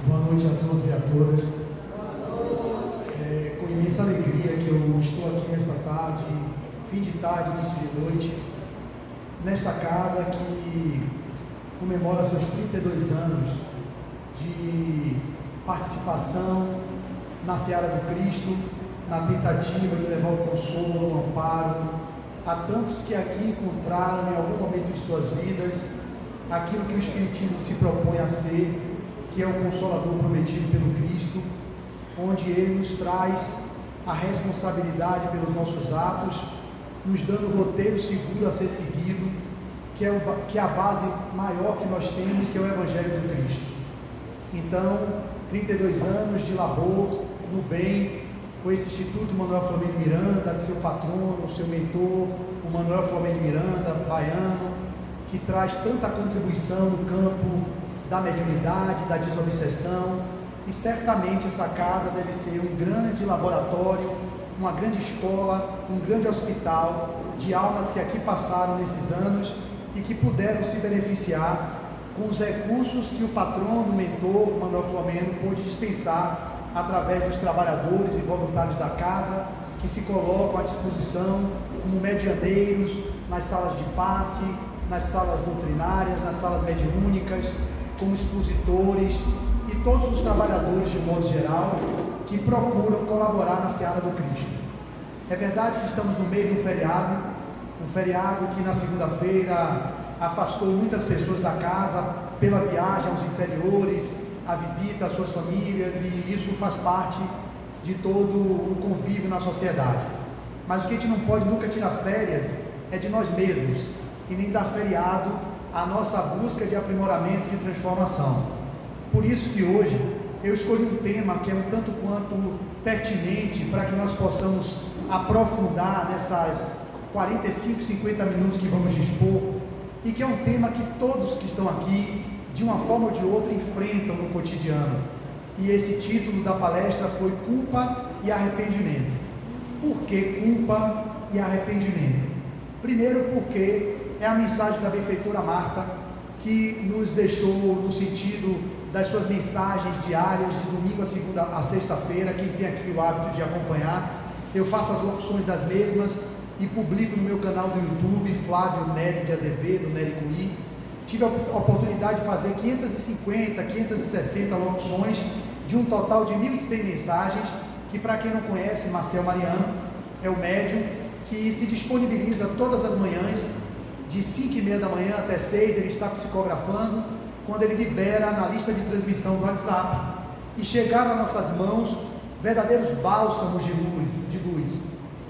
Boa noite a todos e a todas. É com imensa alegria que eu estou aqui nessa tarde, fim de tarde, início de noite, nesta casa que comemora seus 32 anos de participação na Seara do Cristo, na tentativa de levar o consolo, o amparo a tantos que aqui encontraram em algum momento de suas vidas aquilo que o Espiritismo se propõe a ser, que é o Consolador prometido pelo Cristo, onde Ele nos traz a responsabilidade pelos nossos atos, nos dando roteiro seguro a ser seguido, que é a base maior que nós temos, que é o Evangelho do Cristo. Então, 32 anos de labor no bem, com esse Instituto Manuel Flamengo Miranda, seu patrono, seu mentor, o Manuel Flamengo Miranda, baiano, que traz tanta contribuição no campo da mediunidade, da desobsessão, e certamente essa casa deve ser um grande laboratório, uma grande escola, um grande hospital de almas que aqui passaram nesses anos e que puderam se beneficiar com os recursos que o patrono, o mentor, Manuel Flamengo, pôde dispensar através dos trabalhadores e voluntários da casa, que se colocam à disposição como medianeiros nas salas de passe, nas salas doutrinárias, nas salas mediúnicas, como expositores e todos os trabalhadores de modo geral que procuram colaborar na Seara do Cristo. É verdade que estamos no meio de um feriado que na segunda-feira afastou muitas pessoas da casa pela viagem aos interiores, a visita às suas famílias, e isso faz parte de todo o convívio na sociedade. Mas o que a gente não pode nunca tirar férias é de nós mesmos, e nem dar feriado à nossa busca de aprimoramento e de transformação. Por isso que hoje eu escolhi um tema que é um tanto quanto pertinente para que nós possamos aprofundar nessas 45, 50 minutos que vamos dispor, e que é um tema que todos que estão aqui, de uma forma ou de outra, enfrentam no cotidiano. E esse título da palestra foi Culpa e Arrependimento. Por que culpa e arrependimento? Primeiro porque é a mensagem da benfeitora Marta, que nos deixou no sentido das suas mensagens diárias, de domingo a segunda a sexta-feira. Quem tem aqui o hábito de acompanhar, eu faço as locuções das mesmas e publico no meu canal do YouTube, Flávio Nery de Azevedo, Nery Curi. Tive a oportunidade de fazer 550, 560 locuções, de um total de 1.100 mensagens, que, para quem não conhece, Marcel Mariano é o médium que se disponibiliza todas as manhãs, de 5h30 da manhã até 6, ele está psicografando, quando ele libera na lista de transmissão do WhatsApp, e chegaram às nossas mãos verdadeiros bálsamos de luz,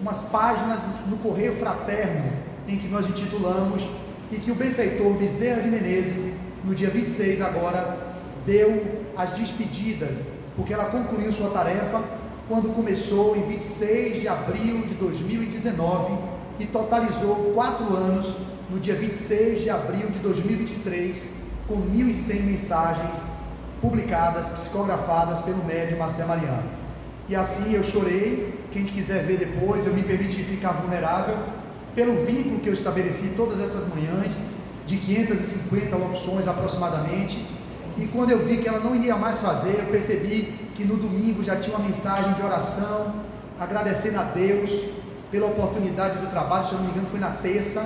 umas páginas no Correio Fraterno, em que nós intitulamos, e que o benfeitor Bezerra de Menezes, no dia 26 agora, deu as despedidas, porque ela concluiu sua tarefa quando começou em 26 de abril de 2019 e totalizou 4 anos no dia 26 de abril de 2023, com 1.100 mensagens publicadas, psicografadas pelo médium Marcel Mariano. E assim eu chorei. Quem quiser ver depois, eu me permiti ficar vulnerável pelo vínculo que eu estabeleci todas essas manhãs, de 550 locuções aproximadamente, e quando eu vi que ela não ia mais fazer, eu percebi que no domingo já tinha uma mensagem de oração, agradecendo a Deus pela oportunidade do trabalho. Se eu não me engano, foi na terça,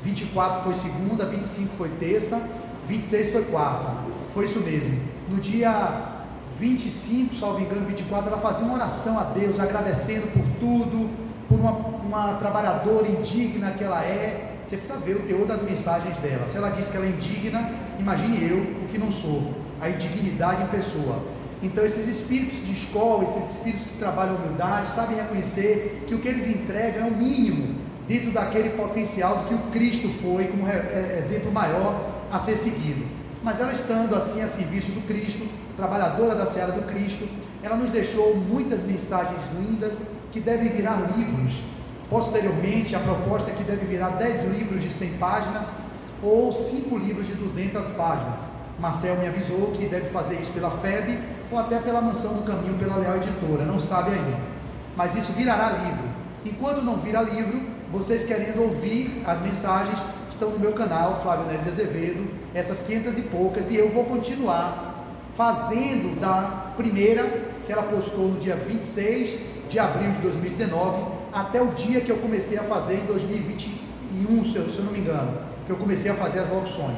24 foi segunda, 25 foi terça, 26 foi quarta, foi isso mesmo. No dia 25, salvo engano, 24, ela fazia uma oração a Deus, agradecendo por tudo, por uma trabalhadora indigna que ela é. Você precisa ver o teor das mensagens dela. Se ela diz que ela é indigna, imagine eu, o que não sou, a indignidade em pessoa. Então esses espíritos de escola, esses espíritos que trabalham a humildade, sabem reconhecer que o que eles entregam é o mínimo, dentro daquele potencial do que o Cristo foi, como exemplo maior a ser seguido. Mas ela, estando assim a serviço do Cristo, trabalhadora da Seara do Cristo, ela nos deixou muitas mensagens lindas, que devem virar livros. Posteriormente, a proposta é que deve virar 10 livros de 100 páginas, ou 5 livros de 200 páginas. Marcel me avisou que deve fazer isso pela FEB, ou até pela Mansão do Caminho, pela Leal Editora, não sabe ainda. Mas isso virará livro. Enquanto não vira livro, vocês querendo ouvir as mensagens, estão no meu canal, Flávio Nery de Azevedo, essas 500 e poucas, e eu vou continuar fazendo da primeira, que ela postou no dia 26 de abril de 2019, até o dia que eu comecei a fazer em 2021, se eu não me engano, que eu comecei a fazer as locuções.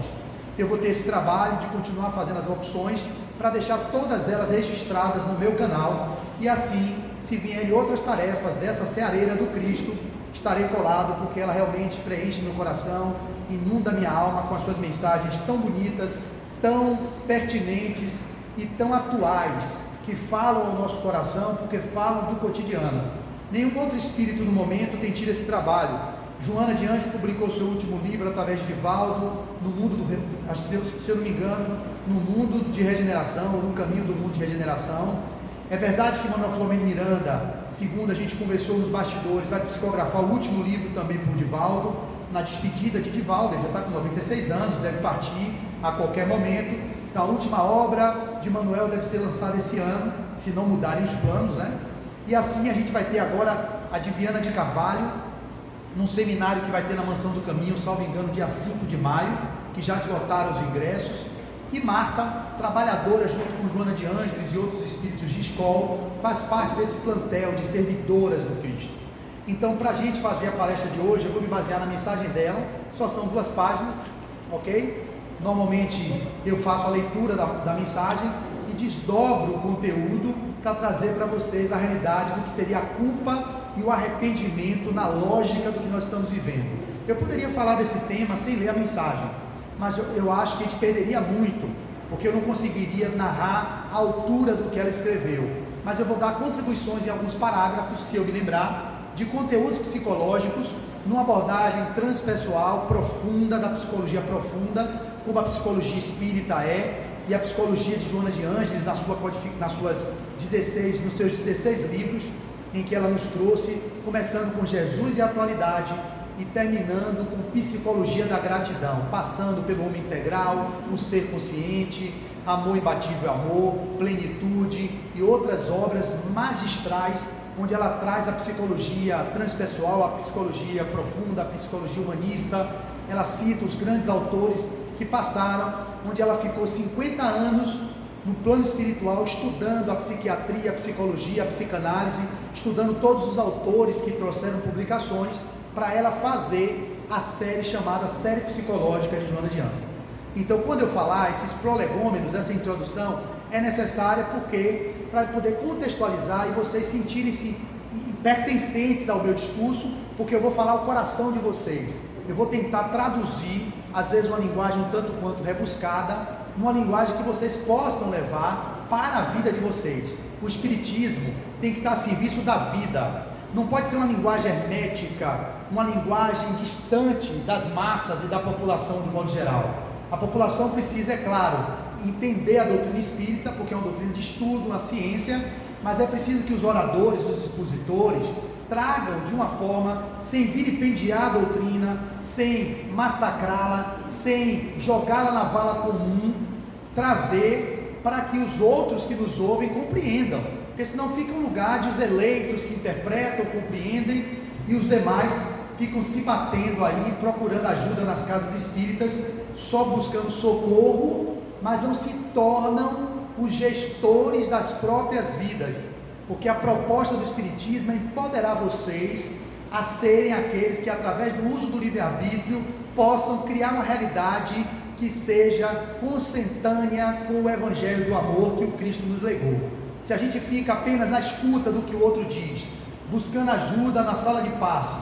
Eu vou ter esse trabalho de continuar fazendo as locuções, para deixar todas elas registradas no meu canal, e assim, se vierem outras tarefas dessa seareira do Cristo, estarei colado, porque ela realmente preenche meu coração, inunda minha alma com as suas mensagens tão bonitas, tão pertinentes e tão atuais, que falam ao nosso coração, porque falam do cotidiano. Nenhum outro espírito no momento tem tido esse trabalho. Joana de Anjos publicou seu último livro através de Divaldo, no mundo do, se eu não me engano, no mundo de regeneração, no caminho do mundo de regeneração. É verdade que Manuel Flamengo Miranda, segundo a gente conversou nos bastidores, vai psicografar o último livro também por Divaldo, na despedida de Divaldo. Ele já está com 96 anos, deve partir a qualquer momento. Então a última obra de Manuel deve ser lançada esse ano, se não mudarem os planos, né? E assim a gente vai ter agora a Diviana de Carvalho, num seminário que vai ter na Mansão do Caminho, salvo engano, dia 5 de maio, que já esgotaram os ingressos. E Marta, trabalhadora junto com Joana de Ângeles e outros espíritos de escola, faz parte desse plantel de servidoras do Cristo. Então, para a gente fazer a palestra de hoje, eu vou me basear na mensagem dela, só são 2 páginas, ok? Normalmente eu faço a leitura da mensagem e desdobro o conteúdo para trazer para vocês a realidade do que seria a culpa e o arrependimento na lógica do que nós estamos vivendo. Eu poderia falar desse tema sem ler a mensagem, mas eu acho que a gente perderia muito, porque eu não conseguiria narrar a altura do que ela escreveu. Mas eu vou dar contribuições em alguns parágrafos, se eu me lembrar, de conteúdos psicológicos, numa abordagem transpessoal profunda, da psicologia profunda, como a psicologia espírita é, e a psicologia de Joana de Ângeles, nos seus 16 livros, em que ela nos trouxe, começando com Jesus e a atualidade, e terminando com psicologia da gratidão, passando pelo homem integral, o ser consciente, amor imbatível amor, plenitude e outras obras magistrais, onde ela traz a psicologia transpessoal, a psicologia profunda, a psicologia humanista. Ela cita os grandes autores que passaram, onde ela ficou 50 anos no plano espiritual, estudando a psiquiatria, a psicologia, a psicanálise, estudando todos os autores que trouxeram publicações, para ela fazer a série chamada Série Psicológica de Joana de Ângeles. Então, quando eu falar esses prolegômenos, essa introdução, é necessária porque, para poder contextualizar e vocês sentirem-se pertencentes ao meu discurso, porque eu vou falar o coração de vocês. Eu vou tentar traduzir, às vezes uma linguagem um tanto quanto rebuscada, numa linguagem que vocês possam levar para a vida de vocês. O Espiritismo tem que estar a serviço da vida. Não pode ser uma linguagem hermética, uma linguagem distante das massas e da população de modo geral. A população precisa, é claro, entender a doutrina espírita, porque é uma doutrina de estudo, uma ciência, mas é preciso que os oradores, os expositores, tragam de uma forma, sem vilipendiar a doutrina, sem massacrá-la, sem jogá-la na vala comum, trazer para que os outros que nos ouvem compreendam, porque senão fica um lugar de os eleitos que interpretam, compreendem, e os demais ficam se batendo aí, procurando ajuda nas casas espíritas, só buscando socorro, mas não se tornam os gestores das próprias vidas, porque a proposta do Espiritismo é empoderar vocês a serem aqueles que, através do uso do livre-arbítrio, possam criar uma realidade que seja consentânea com o Evangelho do amor que o Cristo nos legou. Se a gente fica apenas na escuta do que o outro diz, buscando ajuda na sala de passe,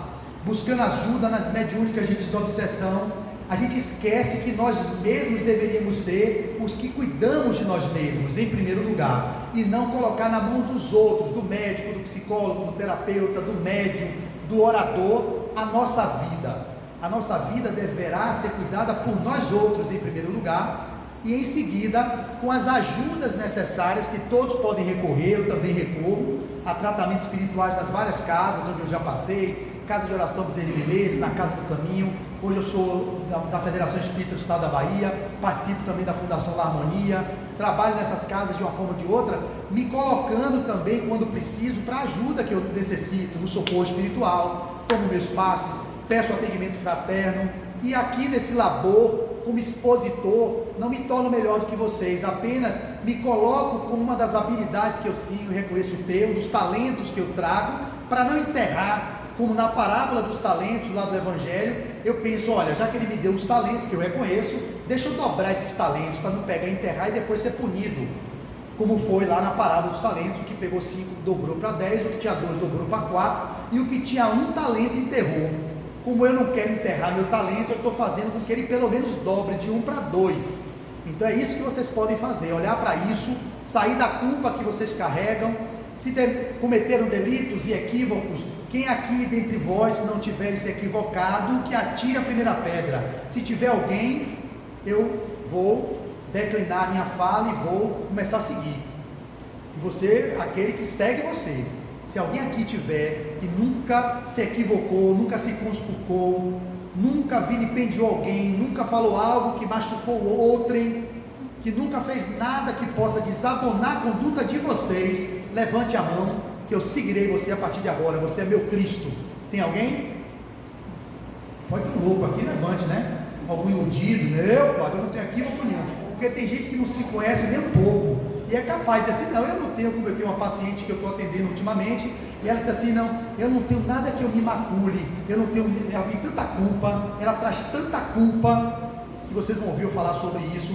buscando ajuda nas mediúnicas de desobsessão, a gente esquece que nós mesmos deveríamos ser os que cuidamos de nós mesmos, em primeiro lugar, e não colocar na mão dos outros, do médico, do psicólogo, do terapeuta, do médium, do orador, a nossa vida. A nossa vida deverá ser cuidada por nós outros, em primeiro lugar, e em seguida, com as ajudas necessárias que todos podem recorrer. Eu também recorro a tratamentos espirituais nas várias casas onde eu já passei, Casa de Oração dos Menezes, na Casa do Caminho. Hoje eu sou da Federação Espírita do Estado da Bahia, participo também da Fundação La Harmonia, trabalho nessas casas de uma forma ou de outra, me colocando também, quando preciso, para a ajuda que eu necessito, no socorro espiritual, tomo meus passes, peço atendimento fraterno, e aqui nesse labor como expositor, não me torno melhor do que vocês, apenas me coloco como uma das habilidades que eu sigo, reconheço o teu, dos talentos que eu trago, para não enterrar, como na parábola dos talentos lá do Evangelho. Eu penso, olha, já que ele me deu os talentos que eu reconheço, deixa eu dobrar esses talentos para não pegar e enterrar e depois ser punido, como foi lá na parábola dos talentos, o que pegou 5 dobrou para 10, o que tinha 2 dobrou para 4 e o que tinha 1 talento enterrou. Como eu não quero enterrar meu talento, eu estou fazendo com que ele pelo menos dobre de 1 para 2. Então é isso que vocês podem fazer, olhar para isso, sair da culpa que vocês carregam. Se cometeram delitos e equívocos, quem aqui dentre vós não tiver se equivocado, que atire a primeira pedra. Se tiver alguém, eu vou declinar minha fala e vou começar a seguir. E você, aquele que segue você. Se alguém aqui tiver que nunca se equivocou, nunca se conspurcou, nunca vilipendiou alguém, nunca falou algo que machucou outrem, que nunca fez nada que possa desabonar a conduta de vocês, levante a mão, que eu seguirei você a partir de agora. Você é meu Cristo. Tem alguém? Pode ter um louco aqui, levante, né? Algum iludido, Flávio, eu não tenho equívoco nenhum, porque tem gente que não se conhece nem um pouco, e é capaz de dizer assim, não, eu não tenho, como eu tenho uma paciente que eu estou atendendo ultimamente, e ela disse assim, não, eu não tenho nada que eu me macule, ela tem tanta culpa, ela traz tanta culpa, que vocês vão ouvir eu falar sobre isso,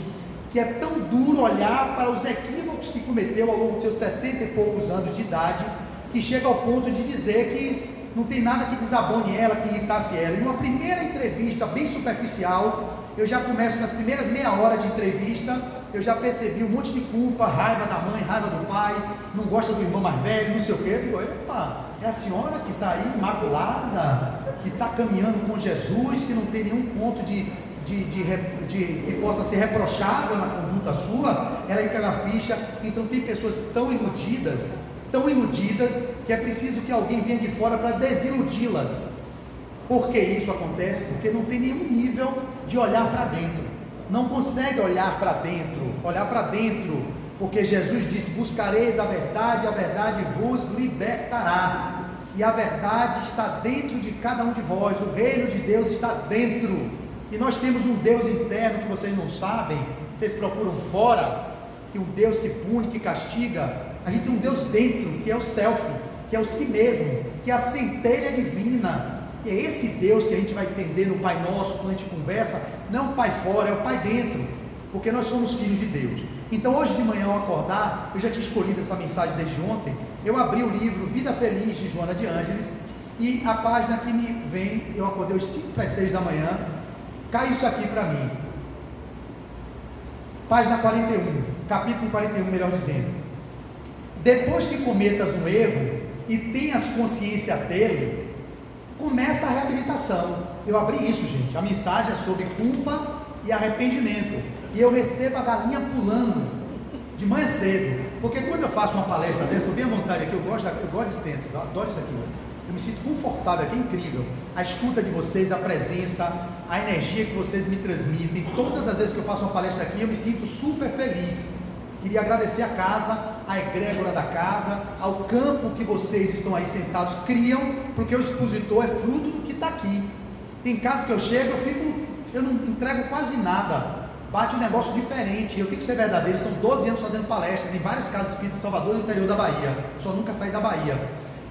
que é tão duro olhar para os equívocos que cometeu ao longo de seus 60 e poucos anos de idade, que chega ao ponto de dizer que não tem nada que desabone ela, que irritasse ela. E numa primeira entrevista bem superficial, eu já começo nas primeiras meia hora de entrevista, eu já percebi um monte de culpa, raiva da mãe, raiva do pai, não gosta do irmão mais velho, não sei o quê. Eu digo, epa, é a senhora que está aí imaculada, que está caminhando com Jesus, que não tem nenhum ponto que possa ser reprochável na conduta sua, ela entra a ficha. Então tem pessoas tão iludidas, que é preciso que alguém venha de fora para desiludi-las. Por que isso acontece? Porque não tem nenhum nível de olhar para dentro, não consegue olhar para dentro, porque Jesus disse, buscareis a verdade vos libertará, e a verdade está dentro de cada um de vós, o reino de Deus está dentro, e nós temos um Deus interno que vocês não sabem, vocês procuram fora, que um Deus que pune, que castiga. A gente tem um Deus dentro, que é o self, que é o si mesmo, que é a centelha divina, que é esse Deus que a gente vai entender no Pai Nosso, quando a gente conversa, não é o Pai fora, é o Pai dentro, porque nós somos filhos de Deus. Então hoje de manhã ao acordar, eu já tinha escolhido essa mensagem desde ontem, eu abri o livro Vida Feliz de Joana de Ângeles, e a página que me vem, eu acordei às 5 para as 6 da manhã, cai isso aqui para mim, página 41, capítulo 41, melhor dizendo. Depois que cometas um erro e tenhas consciência dele, começa a reabilitação. Eu abri isso, gente, a mensagem é sobre culpa e arrependimento, e eu recebo a galinha pulando de manhã cedo, porque quando eu faço uma palestra dessa, eu tenho vontade aqui, eu gosto de centro, eu adoro isso aqui, eu me sinto confortável aqui, é incrível, a escuta de vocês, a presença, a energia que vocês me transmitem. Todas as vezes que eu faço uma palestra aqui, eu me sinto super feliz. Queria agradecer a casa, a egrégora da casa, ao campo que vocês estão aí sentados, criam, porque o expositor é fruto do que está aqui. Tem casas que eu chego, eu não entrego quase nada, bate um negócio diferente, eu tenho que ser verdadeiro, são 12 anos fazendo palestras em várias casas espíritas em Salvador e no interior da Bahia, só nunca saí da Bahia,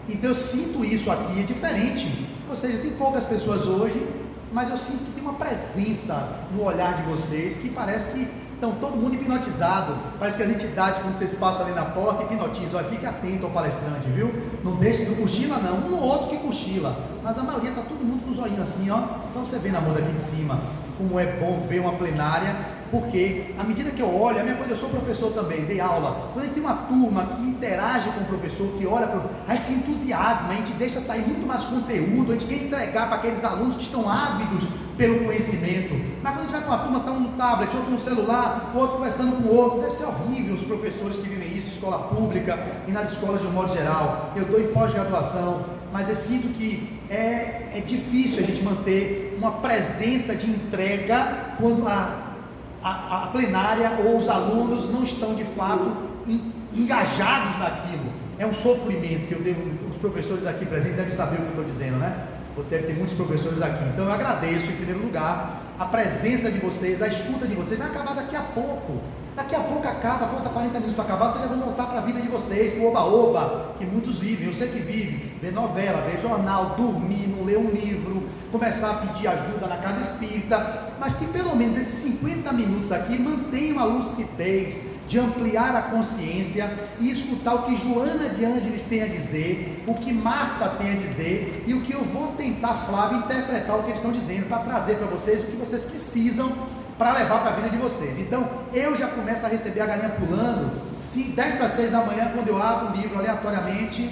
então eu sinto isso aqui, é diferente, ou seja, tem poucas pessoas hoje, mas eu sinto que tem uma presença no olhar de vocês, que parece que estão todo mundo hipnotizado, parece que as entidades, quando vocês passam ali na porta, hipnotizam. Olha, fique atento ao palestrante, viu? Não deixe, não cochila não, um ou outro que cochila, mas a maioria está todo mundo com os olhinhos assim, ó, só você vê na mão daqui de cima, como é bom ver uma plenária, porque à medida que eu olho, a minha coisa, eu sou professor também, dei aula, quando a gente tem uma turma que interage com o professor, que olha, a gente se entusiasma, a gente deixa sair muito mais conteúdo, a gente quer entregar para aqueles alunos que estão ávidos pelo conhecimento, mas quando a gente vai com uma turma, está um tablet, outro no celular, outro conversando com o outro, deve ser horrível os professores que vivem isso, escola pública e nas escolas de um modo geral. Eu estou em pós-graduação, mas eu sinto que é difícil a gente manter uma presença de entrega quando a plenária ou os alunos não estão de fato engajados naquilo. É um sofrimento que eu devo, os professores aqui presentes devem saber o que eu estou dizendo, né? Deve ter muitos professores aqui, então eu agradeço em primeiro lugar a presença de vocês, a escuta de vocês vai acabar daqui a pouco. Daqui a pouco acaba, falta 40 minutos para acabar, vocês já vão voltar para a vida de vocês, para o oba-oba, que muitos vivem, eu sei que vivem, vê novela, vê jornal, dormir, não ler um livro, começar a pedir ajuda na casa espírita, mas que pelo menos esses 50 minutos aqui mantenham a lucidez de ampliar a consciência e escutar o que Joana de Ângeles tem a dizer, o que Marta tem a dizer e o que eu vou tentar, Flávio, interpretar o que eles estão dizendo para trazer para vocês o que vocês precisam para levar para a vida de vocês. Então, eu já começo a receber a galinha pulando, se 10 para 6 da manhã, quando eu abro o livro aleatoriamente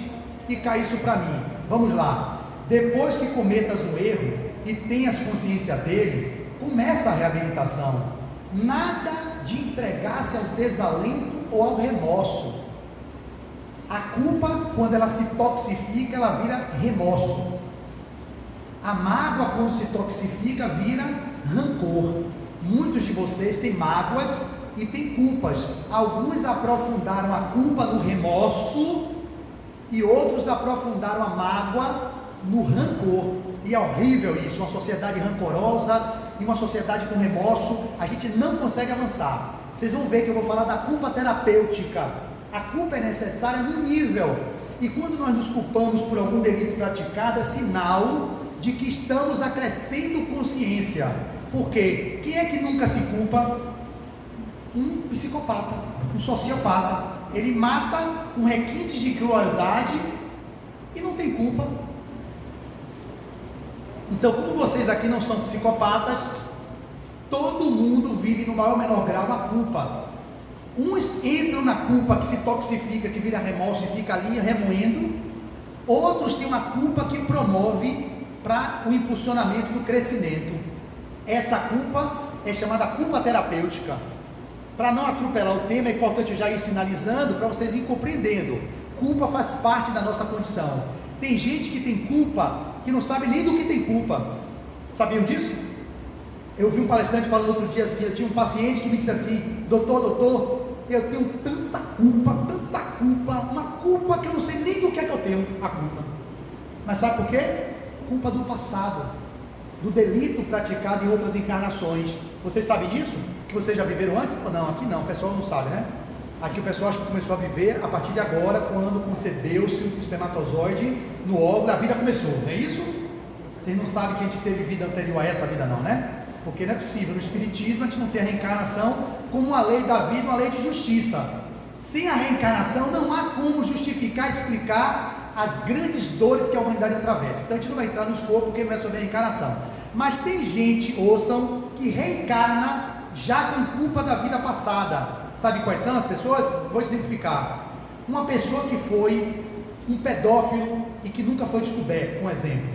e cai isso para mim. Vamos lá. Depois que cometas um erro e tenhas consciência dele, começa a reabilitação. Nada de entregar-se ao desalento ou ao remorso. A culpa, quando ela se toxifica, ela vira remorso. A mágoa, quando se toxifica, vira rancor. Muitos de vocês têm mágoas e têm culpas. Alguns aprofundaram a culpa no remorso e outros aprofundaram a mágoa no rancor. E é horrível isso, uma sociedade rancorosa e uma sociedade com remorso, a gente não consegue avançar. Vocês vão ver que eu vou falar da culpa terapêutica. A culpa é necessária num nível, e quando nós nos culpamos por algum delito praticado, é sinal de que estamos acrescendo consciência. Por quê? Quem é que nunca se culpa? Um psicopata, um sociopata. Ele mata com requintes de crueldade e não tem culpa. Então, como vocês aqui não são psicopatas, todo mundo vive no maior ou menor grau a culpa. Uns entram na culpa que se toxifica, que vira remorso e fica ali remoendo. Outros têm uma culpa que promove para o impulsionamento do crescimento. Essa culpa é chamada culpa terapêutica. Para não atropelar o tema, é importante eu já ir sinalizando para vocês irem compreendendo. Culpa faz parte da nossa condição. Tem gente que tem culpa que não sabe nem do que tem culpa. Sabiam disso? Eu vi um palestrante falando outro dia assim, eu tinha um paciente que me disse assim, doutor, eu tenho tanta culpa, uma culpa que eu não sei nem do que é que eu tenho, a culpa. Mas sabe por quê? Culpa do passado, do delito praticado em outras encarnações. Vocês sabem disso? Que vocês já viveram antes? Ou não? Aqui não, o pessoal não sabe, né? Aqui o pessoal acho que começou a viver a partir de agora, quando concebeu-se o espermatozoide no óvulo, a vida começou, não é isso? Vocês não sabem que a gente teve vida anterior a essa vida não, né? Porque não é possível, no Espiritismo a gente não tem a reencarnação como uma lei da vida, uma lei de justiça. Sem a reencarnação não há como justificar, explicar as grandes dores que a humanidade atravessa. Então a gente não vai entrar no escopo porque não é sobre a reencarnação. Mas tem gente, ouçam, que reencarna já com culpa da vida passada. Sabe quais são as pessoas? Vou exemplificar. Uma pessoa que foi um pedófilo e que nunca foi descoberto, um exemplo.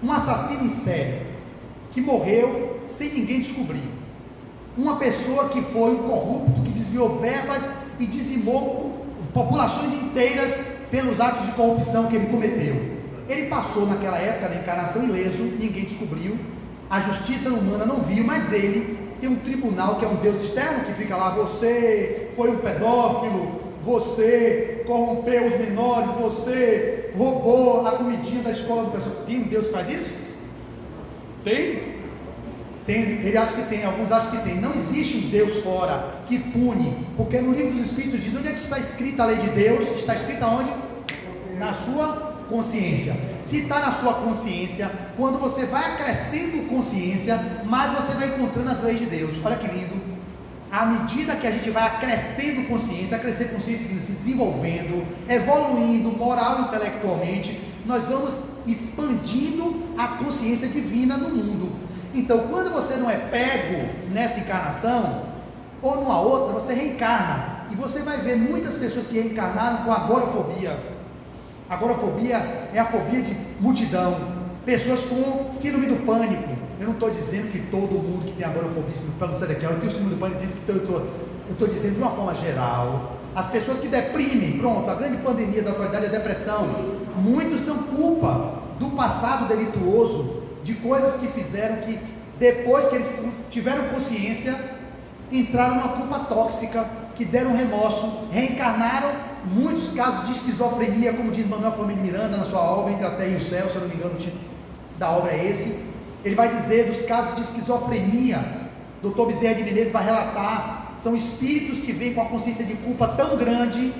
Um assassino em série, que morreu sem ninguém descobrir. Uma pessoa que foi um corrupto, que desviou verbas e dizimou populações inteiras pelos atos de corrupção que ele cometeu. Ele passou naquela época da encarnação ileso, ninguém descobriu, a justiça humana não viu, mas ele tem um tribunal que é um Deus externo que fica lá, você foi um pedófilo, você corrompeu os menores, você roubou a comidinha da escola do pessoal. Tem um Deus que faz isso? Tem? Tem, ele acha que tem, alguns acham que tem. Não existe um Deus fora que pune, porque no livro dos Espíritos diz, onde é que está escrita a lei de Deus? Está escrita onde? Na sua consciência. Se está na sua consciência, quando você vai acrescendo consciência, mais você vai encontrando as leis de Deus. Olha que lindo. À medida que a gente vai acrescendo consciência, crescer consciência, se desenvolvendo, evoluindo moral e intelectualmente, nós vamos expandindo a consciência divina no mundo. Então, quando você não é pego nessa encarnação, ou numa outra, você reencarna. E você vai ver muitas pessoas que reencarnaram com agorafobia. Agorafobia é a fobia de multidão. Pessoas com síndrome do pânico. Eu não estou dizendo que todo mundo que tem agorafobia, eu tenho síndrome do pânico, diz que eu estou dizendo de uma forma geral. As pessoas que deprimem, pronto, a grande pandemia da atualidade é a depressão. Muitos são culpa do passado delituoso, de coisas que fizeram que, depois que eles tiveram consciência, entraram numa culpa tóxica, que deram remorso, reencarnaram. Muitos casos de esquizofrenia, como diz Manuel Flamengo de Miranda na sua obra Entre a Terra e o Céu, se eu não me engano o título da obra é esse. Ele vai dizer dos casos de esquizofrenia. Dr. Bezerra de Menezes vai relatar, são espíritos que vêm com a consciência de culpa tão grande,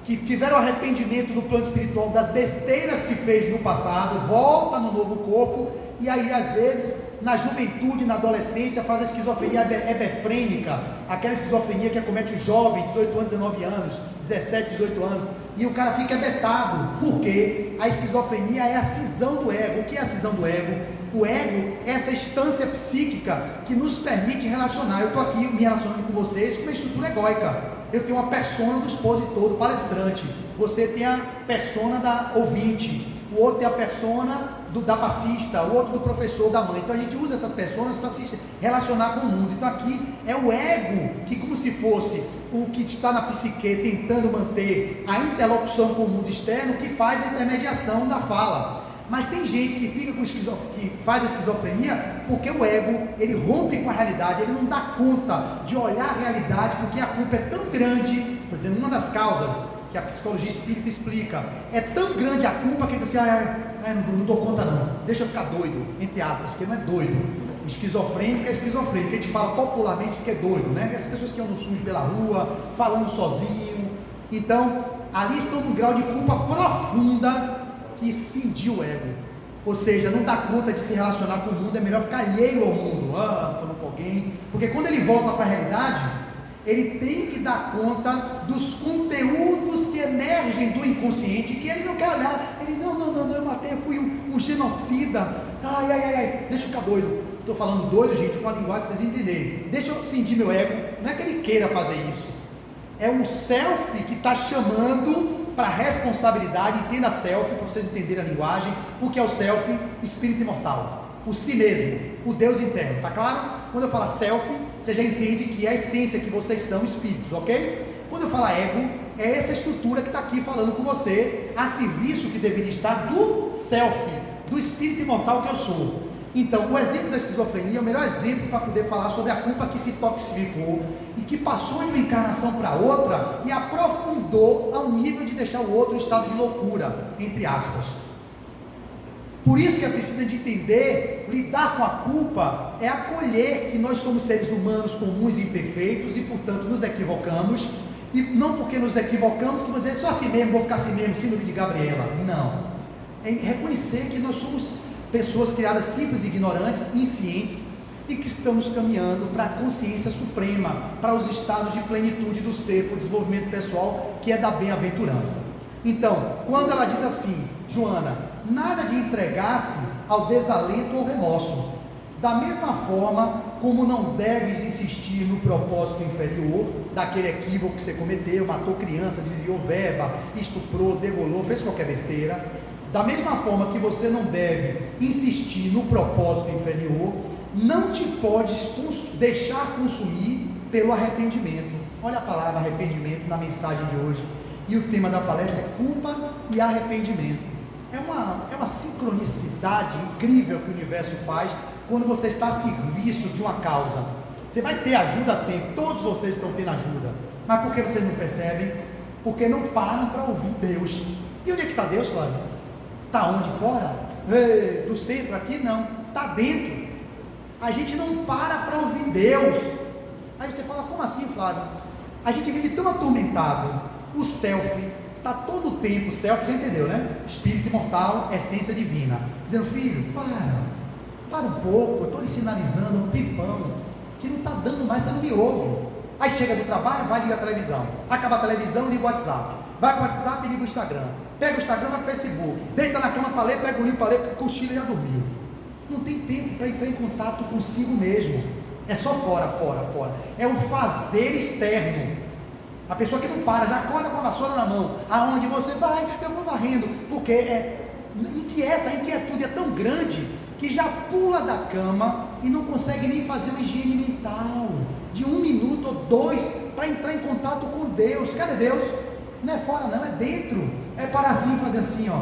que tiveram arrependimento no plano espiritual das besteiras que fez no passado, volta no novo corpo, e aí às vezes na juventude, na adolescência, faz a esquizofrenia hebefrênica, aquela esquizofrenia que acomete os jovens, 18 anos, 19 anos, 17, 18 anos, e o cara fica hebetado, porque a esquizofrenia é a cisão do ego. O que é a cisão do ego? O ego é essa instância psíquica que nos permite relacionar. Eu estou aqui me relacionando com vocês com uma estrutura egóica. Eu tenho uma persona do expositor, do palestrante, você tem a persona da ouvinte, o outro tem a persona da passista, o outro do professor, da mãe. Então a gente usa essas personas para se relacionar com o mundo. Então aqui é o ego, que como se fosse o que está na psique tentando manter a interlocução com o mundo externo, que faz a intermediação da fala. Mas tem gente que fica com que faz a esquizofrenia porque o ego, ele rompe com a realidade, ele não dá conta de olhar a realidade, porque a culpa é tão grande. Estou dizendo, uma das causas que a psicologia espírita explica, é tão grande a culpa que ele diz assim, não dou conta não, deixa eu ficar doido, entre aspas, porque não é doido. Esquizofrênico é esquizofrênico, a gente fala popularmente que é doido, né? Essas pessoas que andam sujo pela rua, falando sozinho. Então, ali estão num grau de culpa profunda que cindiu o ego, ou seja, não dá conta de se relacionar com o mundo, é melhor ficar alheio ao mundo, falando com alguém, porque quando ele volta para a realidade, ele tem que dar conta dos conteúdos que emergem do inconsciente, que ele não quer olhar, ele não, eu matei, eu fui um genocida, deixa eu ficar doido, estou falando doido, gente, com a linguagem para vocês entenderem, deixa eu cindir meu ego, não é que ele queira fazer isso, é um self que está chamando para responsabilidade. Entenda self, para vocês entenderem a linguagem, o que é o self, o espírito imortal, o si mesmo, o Deus interno, tá claro? Quando eu falo self, você já entende que é a essência, que vocês são espíritos, ok? Quando eu falo ego, é essa estrutura que está aqui falando com você, a serviço que deveria estar do self, do espírito imortal que eu sou. Então, o exemplo da esquizofrenia é o melhor exemplo para poder falar sobre a culpa que se toxificou e que passou de uma encarnação para outra e aprofundou ao nível de deixar o outro em estado de loucura, entre aspas. Por isso que é preciso de entender, lidar com a culpa é acolher que nós somos seres humanos comuns e imperfeitos e, portanto, nos equivocamos, e não porque nos equivocamos que você só assim mesmo, vou ficar assim mesmo, síndrome de Gabriela. Não. É reconhecer que nós somos pessoas criadas simples e ignorantes, inscientes, e que estamos caminhando para a consciência suprema, para os estados de plenitude do ser, para o desenvolvimento pessoal, que é da bem-aventurança. Então, quando ela diz assim, Joana, nada de entregar-se ao desalento ou remorso, da mesma forma como não deves insistir no propósito inferior, daquele equívoco que você cometeu, matou criança, desviou verba, estuprou, degolou, fez qualquer besteira. Da mesma forma que você não deve insistir no propósito inferior, não te podes deixar consumir pelo arrependimento. Olha a palavra arrependimento na mensagem de hoje. E o tema da palestra é culpa e arrependimento. É uma sincronicidade incrível que o universo faz quando você está a serviço de uma causa. Você vai ter ajuda sempre, todos vocês estão tendo ajuda. Mas por que vocês não percebem? Porque não param para ouvir Deus. E onde é que está Deus, Flávio? Está onde? Fora? Do centro? Aqui não, está dentro. A gente não para ouvir Deus. Aí você fala, como assim, Flávio? A gente vive tão atormentado. O self está todo o tempo, self já entendeu, né? Espírito imortal, essência divina, dizendo, filho, para um pouco, eu estou lhe sinalizando um tempão, que não está dando mais, você não me ouve. Aí chega do trabalho, vai ligar a televisão, acaba a televisão, liga o WhatsApp, vai para o WhatsApp e liga o Instagram, pega o Instagram, vai para o Facebook, deita na cama para ler, pega o livro para ler, cochila e já dormiu. Não tem tempo para entrar em contato consigo mesmo, é só fora, é o fazer externo. A pessoa que não para, já acorda com a vassoura na mão, aonde você vai, eu vou varrendo, porque a inquietude é tão grande, que já pula da cama e não consegue nem fazer uma higiene mental, de 1 minuto ou 2, para entrar em contato com Deus. Cadê Deus? Não é fora não, é dentro, é para assim, fazer assim, ó,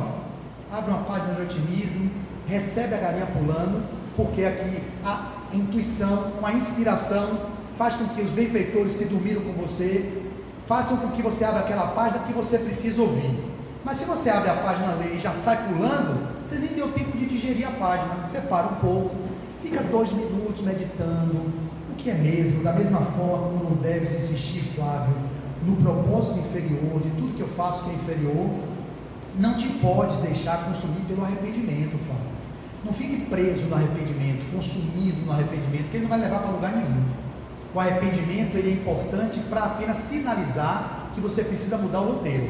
abre uma página de otimismo, recebe a galinha pulando, porque aqui a intuição, com a inspiração, faz com que os benfeitores que dormiram com você, façam com que você abra aquela página que você precisa ouvir. Mas se você abre a página, lê e já sai pulando, você nem deu tempo de digerir a página. Você para um pouco, fica 2 minutos meditando, o que é mesmo, da mesma forma como não deves insistir, Flávio, no propósito inferior, de tudo que eu faço que é inferior, não te podes deixar consumir pelo arrependimento, Flávio. Não fique preso no arrependimento, consumido no arrependimento, que ele não vai levar para lugar nenhum. O arrependimento, ele é importante para apenas sinalizar que você precisa mudar o roteiro.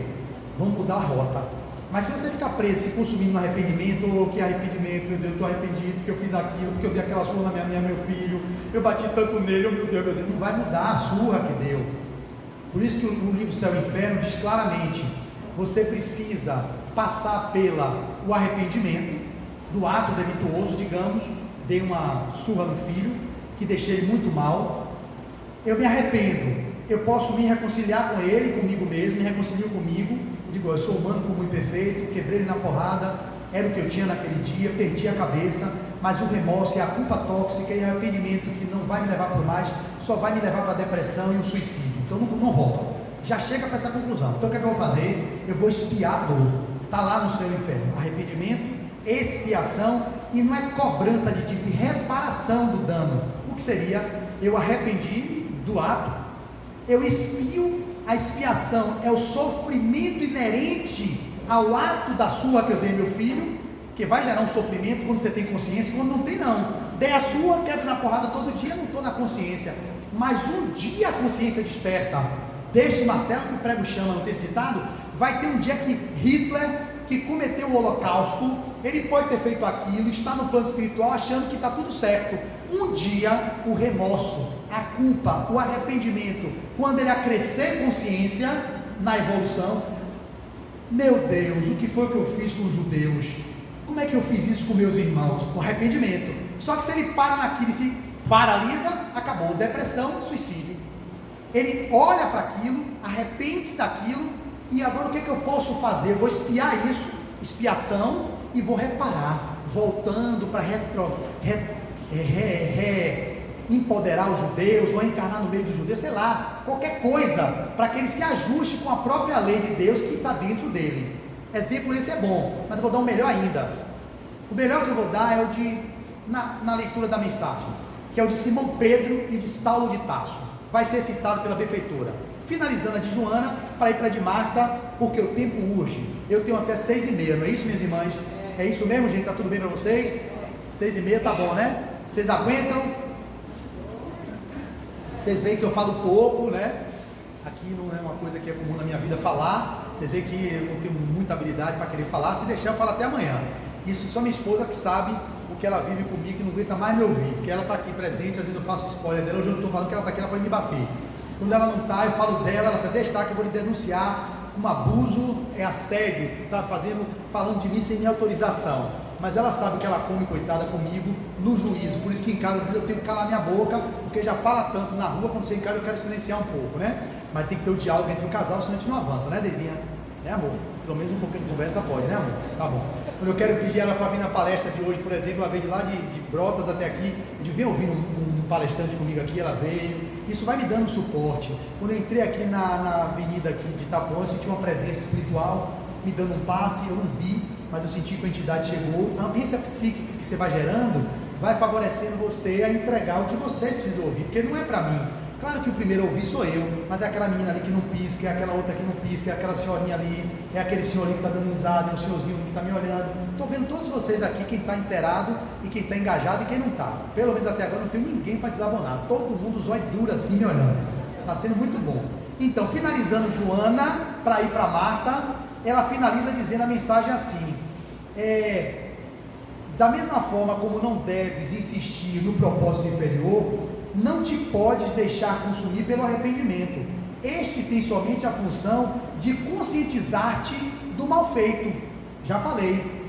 Vamos mudar a rota. Mas se você ficar preso, se consumindo no arrependimento, que arrependimento, meu Deus, eu estou arrependido porque eu fiz aquilo, porque eu dei aquela surra na minha mulher, meu filho, eu bati tanto nele, meu Deus, não vai mudar a surra que deu. Por isso que o livro Céu e Inferno diz claramente, você precisa passar o arrependimento do ato delituoso, digamos, dei uma surra no filho, que deixei ele muito mal, eu me arrependo, eu posso me reconciliar com ele, comigo mesmo, me reconcilio comigo, digo, eu sou humano como imperfeito, quebrei ele na porrada, era o que eu tinha naquele dia, perdi a cabeça, mas o remorso e a culpa tóxica e o arrependimento que não vai me levar para mais, só vai me levar para a depressão e o suicídio, então não rola, já chega para essa conclusão. Então o que é que eu vou fazer? Eu vou expiar a dor, está lá no Céu e Inferno, arrependimento, expiação, e não é cobrança de dívida, reparação do dano. O que seria? Eu arrependi do ato, eu expio. A expiação é o sofrimento inerente ao ato da surra que eu dei meu filho, que vai gerar um sofrimento quando você tem consciência, quando não tem não, dei a sua, quebro na porrada todo dia, não estou na consciência, mas um dia a consciência desperta, deste martelo que o prego chama, não tem esse ditado, vai ter um dia que Hitler, que cometeu o holocausto, ele pode ter feito aquilo, está no plano espiritual achando que está tudo certo, um dia o remorso, a culpa, o arrependimento, quando ele acrescer consciência na evolução, meu Deus, o que foi que eu fiz com os judeus? Como é que eu fiz isso com meus irmãos? O arrependimento. Só que se ele para naquilo e se paralisa, acabou, depressão, suicídio. Ele olha para aquilo, arrepende-se daquilo, e agora o que é que eu posso fazer? Eu vou expiar isso, expiação, e vou reparar, voltando para empoderar os judeus, ou encarnar no meio dos judeus, sei lá, qualquer coisa, para que ele se ajuste com a própria lei de Deus que está dentro dele. Exemplo, esse é bom, mas eu vou dar um melhor ainda. O melhor que eu vou dar é o de, na leitura da mensagem, que é o de Simão Pedro e de Saulo de Tarso, vai ser citado pela benfeitora. Finalizando a de Joana, para ir para a de Marta, porque o tempo urge. Eu tenho até 6h30, não é isso, minhas irmãs? É isso mesmo, gente? Está tudo bem para vocês? 6h30, tá bom, né? Vocês aguentam? Vocês veem que eu falo pouco, né? Aqui não é uma coisa que é comum na minha vida falar. Vocês veem que eu não tenho muita habilidade para querer falar. Se deixar, eu falo até amanhã. Isso só minha esposa que sabe o que ela vive comigo, que não aguenta mais me ouvir, porque ela está aqui presente, às vezes eu faço spoiler dela. Hoje eu não estou falando que ela está aqui, ela pode me bater. Quando ela não está, eu falo dela, ela fala, deixa estar que eu vou lhe denunciar como abuso, é assédio, está falando de mim sem minha autorização. Mas ela sabe que ela come, coitada, comigo, no juízo. Por isso que em casa, às vezes, eu tenho que calar minha boca, porque já fala tanto na rua, quando você em casa eu quero silenciar um pouco, né? Mas tem que ter o diálogo entre o casal, senão a gente não avança, né, Dezinha? Né, amor? Pelo menos um pouquinho de conversa pode, né, amor? Tá bom. Quando eu quero pedir ela para vir na palestra de hoje, por exemplo, ela veio de lá de Brotas até aqui, de vir ouvindo um palestrante comigo aqui, ela veio. Isso vai me dando suporte. Quando eu entrei aqui na avenida aqui de Itapuã, eu senti uma presença espiritual me dando um passe, eu não vi, mas eu senti que a entidade chegou. A ambiência psíquica que você vai gerando vai favorecendo você a entregar o que vocês precisam ouvir, porque não é para mim. Claro que o primeiro a ouvir sou eu, mas é aquela menina ali que não pisca, é aquela outra que não pisca, é aquela senhorinha ali, é aquele senhorinho que está dando risada, é o senhorzinho que está me olhando. Estou vendo todos vocês aqui, quem está inteirado e quem está engajado e quem não está. Pelo menos até agora não tenho ninguém para desabonar. Todo mundo zóio duro assim me olhando. Está sendo muito bom. Então, finalizando Joana, para ir para Marta, ela finaliza dizendo a mensagem assim: da mesma forma como não deves insistir no propósito inferior, não te podes deixar consumir pelo arrependimento. Este tem somente a função de conscientizar-te do mal feito. Já falei.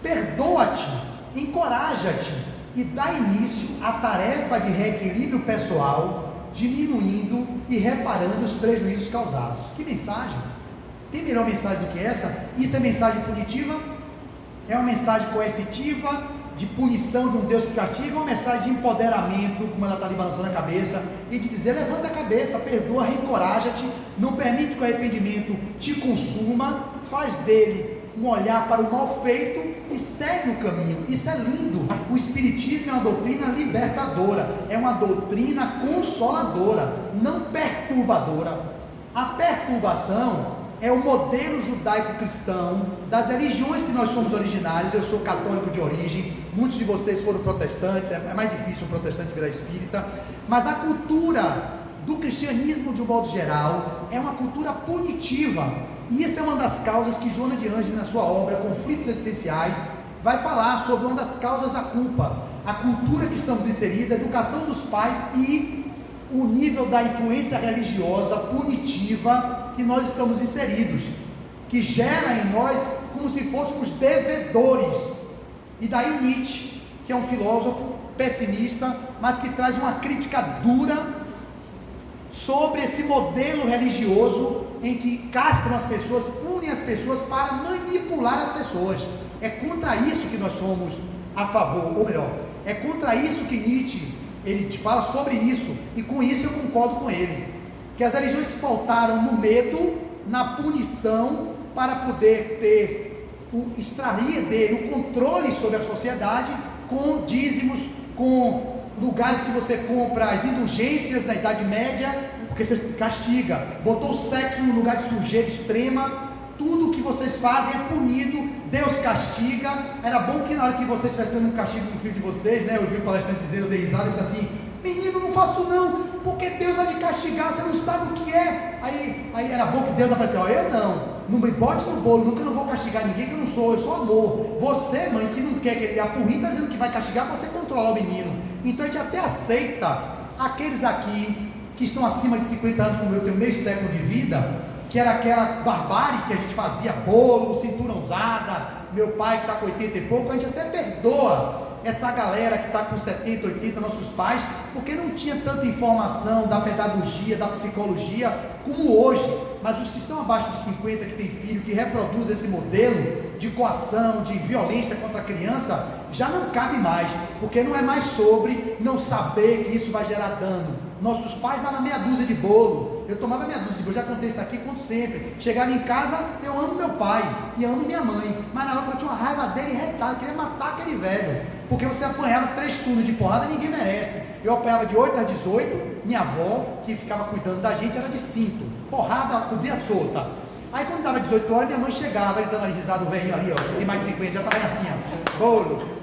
Perdoa-te, encoraja-te e dá início à tarefa de reequilíbrio pessoal, diminuindo e reparando os prejuízos causados. Que mensagem? Tem melhor mensagem do que essa? Isso é mensagem punitiva? É uma mensagem coercitiva? de punição de um Deus que castiga, uma mensagem de empoderamento, como ela está ali balançando a cabeça, e de dizer: levanta a cabeça, perdoa, reencoraja-te, não permite que o arrependimento te consuma, faz dele um olhar para o mal feito e segue o caminho. Isso é lindo. O Espiritismo é uma doutrina libertadora, é uma doutrina consoladora, não perturbadora. A perturbação é o modelo judaico-cristão das religiões que nós somos originários. Eu sou católico de origem, muitos de vocês foram protestantes, é mais difícil um protestante virar espírita, mas a cultura do cristianismo de um modo geral é uma cultura punitiva, e essa é uma das causas que Joana de Ângeles, na sua obra Conflitos Existenciais, vai falar sobre uma das causas da culpa, a cultura que estamos inseridos, a educação dos pais e o nível da influência religiosa punitiva que nós estamos inseridos, que gera em nós como se fôssemos devedores. E daí Nietzsche, que é um filósofo pessimista, mas que traz uma crítica dura sobre esse modelo religioso em que castram as pessoas, punem as pessoas para manipular as pessoas. É contra isso que nós somos a favor, ou melhor, é contra isso que Nietzsche ele fala sobre isso, e com isso eu concordo com ele, que as religiões se pautaram no medo, na punição, para poder extrair dele o controle sobre a sociedade, com dízimos, com lugares que você compra as indulgências da Idade Média, porque você castiga, botou o sexo no lugar de sujeira extrema, tudo que vocês fazem é punido, Deus castiga. Era bom que na hora que vocês estivessem dando um castigo no filho de vocês, né, eu vi o palestrante dizendo, eu dei risada, ele disse assim: menino, não faço não, porque Deus vai me castigar, você não sabe o que é. Aí era bom que Deus apareceu: eu não me bote no bolo, nunca, não vou castigar ninguém, que eu não sou, eu sou amor. Você, mãe, que não quer que ele apurre, está dizendo que vai castigar para você controlar o menino. Então a gente até aceita aqueles aqui que estão acima de 50 anos, como eu tenho meio século de vida, que era aquela barbárie que a gente fazia, bolo, cintura usada, meu pai que está com 80 e pouco, a gente até perdoa essa galera que está com 70, 80, nossos pais, porque não tinha tanta informação da pedagogia, da psicologia, como hoje. Mas os que estão abaixo de 50, que tem filho, que reproduz esse modelo de coação, de violência contra a criança, já não cabe mais, porque não é mais sobre não saber que isso vai gerar dano. Nossos pais davam meia dúzia de bolo, eu tomava meia dúzia de bolo, já contei isso aqui, conto sempre. Chegava em casa, eu amo meu pai e amo minha mãe, mas na hora eu tinha uma raiva dele retada, queria matar aquele velho, porque você apanhava 3 turnos de porrada, ninguém merece. Eu apanhava de 8 às 18, minha avó, que ficava cuidando da gente, era de cinto, porrada o dia solta. Aí quando dava 18 horas, minha mãe chegava, ele dando uma risada, o velhinho ali, ó, tem mais de 50, já estava assim, ó,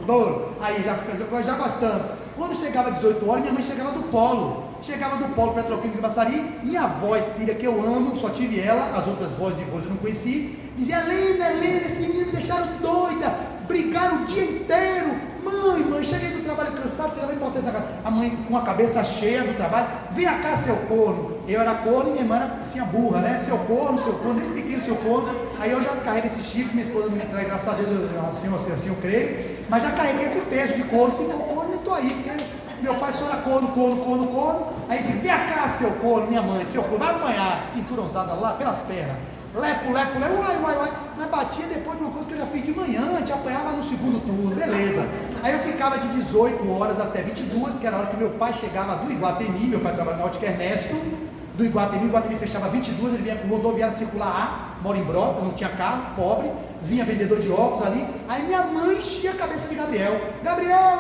bolo, aí já gostando. Quando chegava 18 horas, minha mãe chegava do polo Petroquímico de Baçari, minha avó Cília, que eu amo, só tive ela, as outras vozes e vozes eu não conheci, dizia: Helena, esse menino me deixaram doida, brigaram o dia inteiro, mãe, cheguei do trabalho cansado, você já vai botar essa cara. A mãe com a cabeça cheia do trabalho: vem cá, seu corno. Eu era corno e minha irmã era assim, a burra, né? Seu corno, desde pequeno seu corno. Aí eu já carrego esse chifre, minha esposa não me traz, graças a Deus, assim eu creio, mas já carreguei esse peso de corno. Se for corno, não estou aí, porque meu pai só era corno. Aí diz: vem cá, seu corno. Minha mãe: seu corno, vai apanhar, cintura usada lá pelas pernas, lepo, uai, mas batia depois de uma coisa que eu já fiz de manhã, a gente apanhava no segundo turno, beleza. Aí eu ficava de 18 horas até 22, que era a hora que meu pai chegava do Iguatemi, meu pai trabalhava na Ótica Ernesto, do Iguatemi fechava 22, ele vinha com rodoviária circular A, mora em Brotas, não tinha carro, pobre, vinha vendedor de óculos ali. Aí minha mãe enchia a cabeça de Gabriel: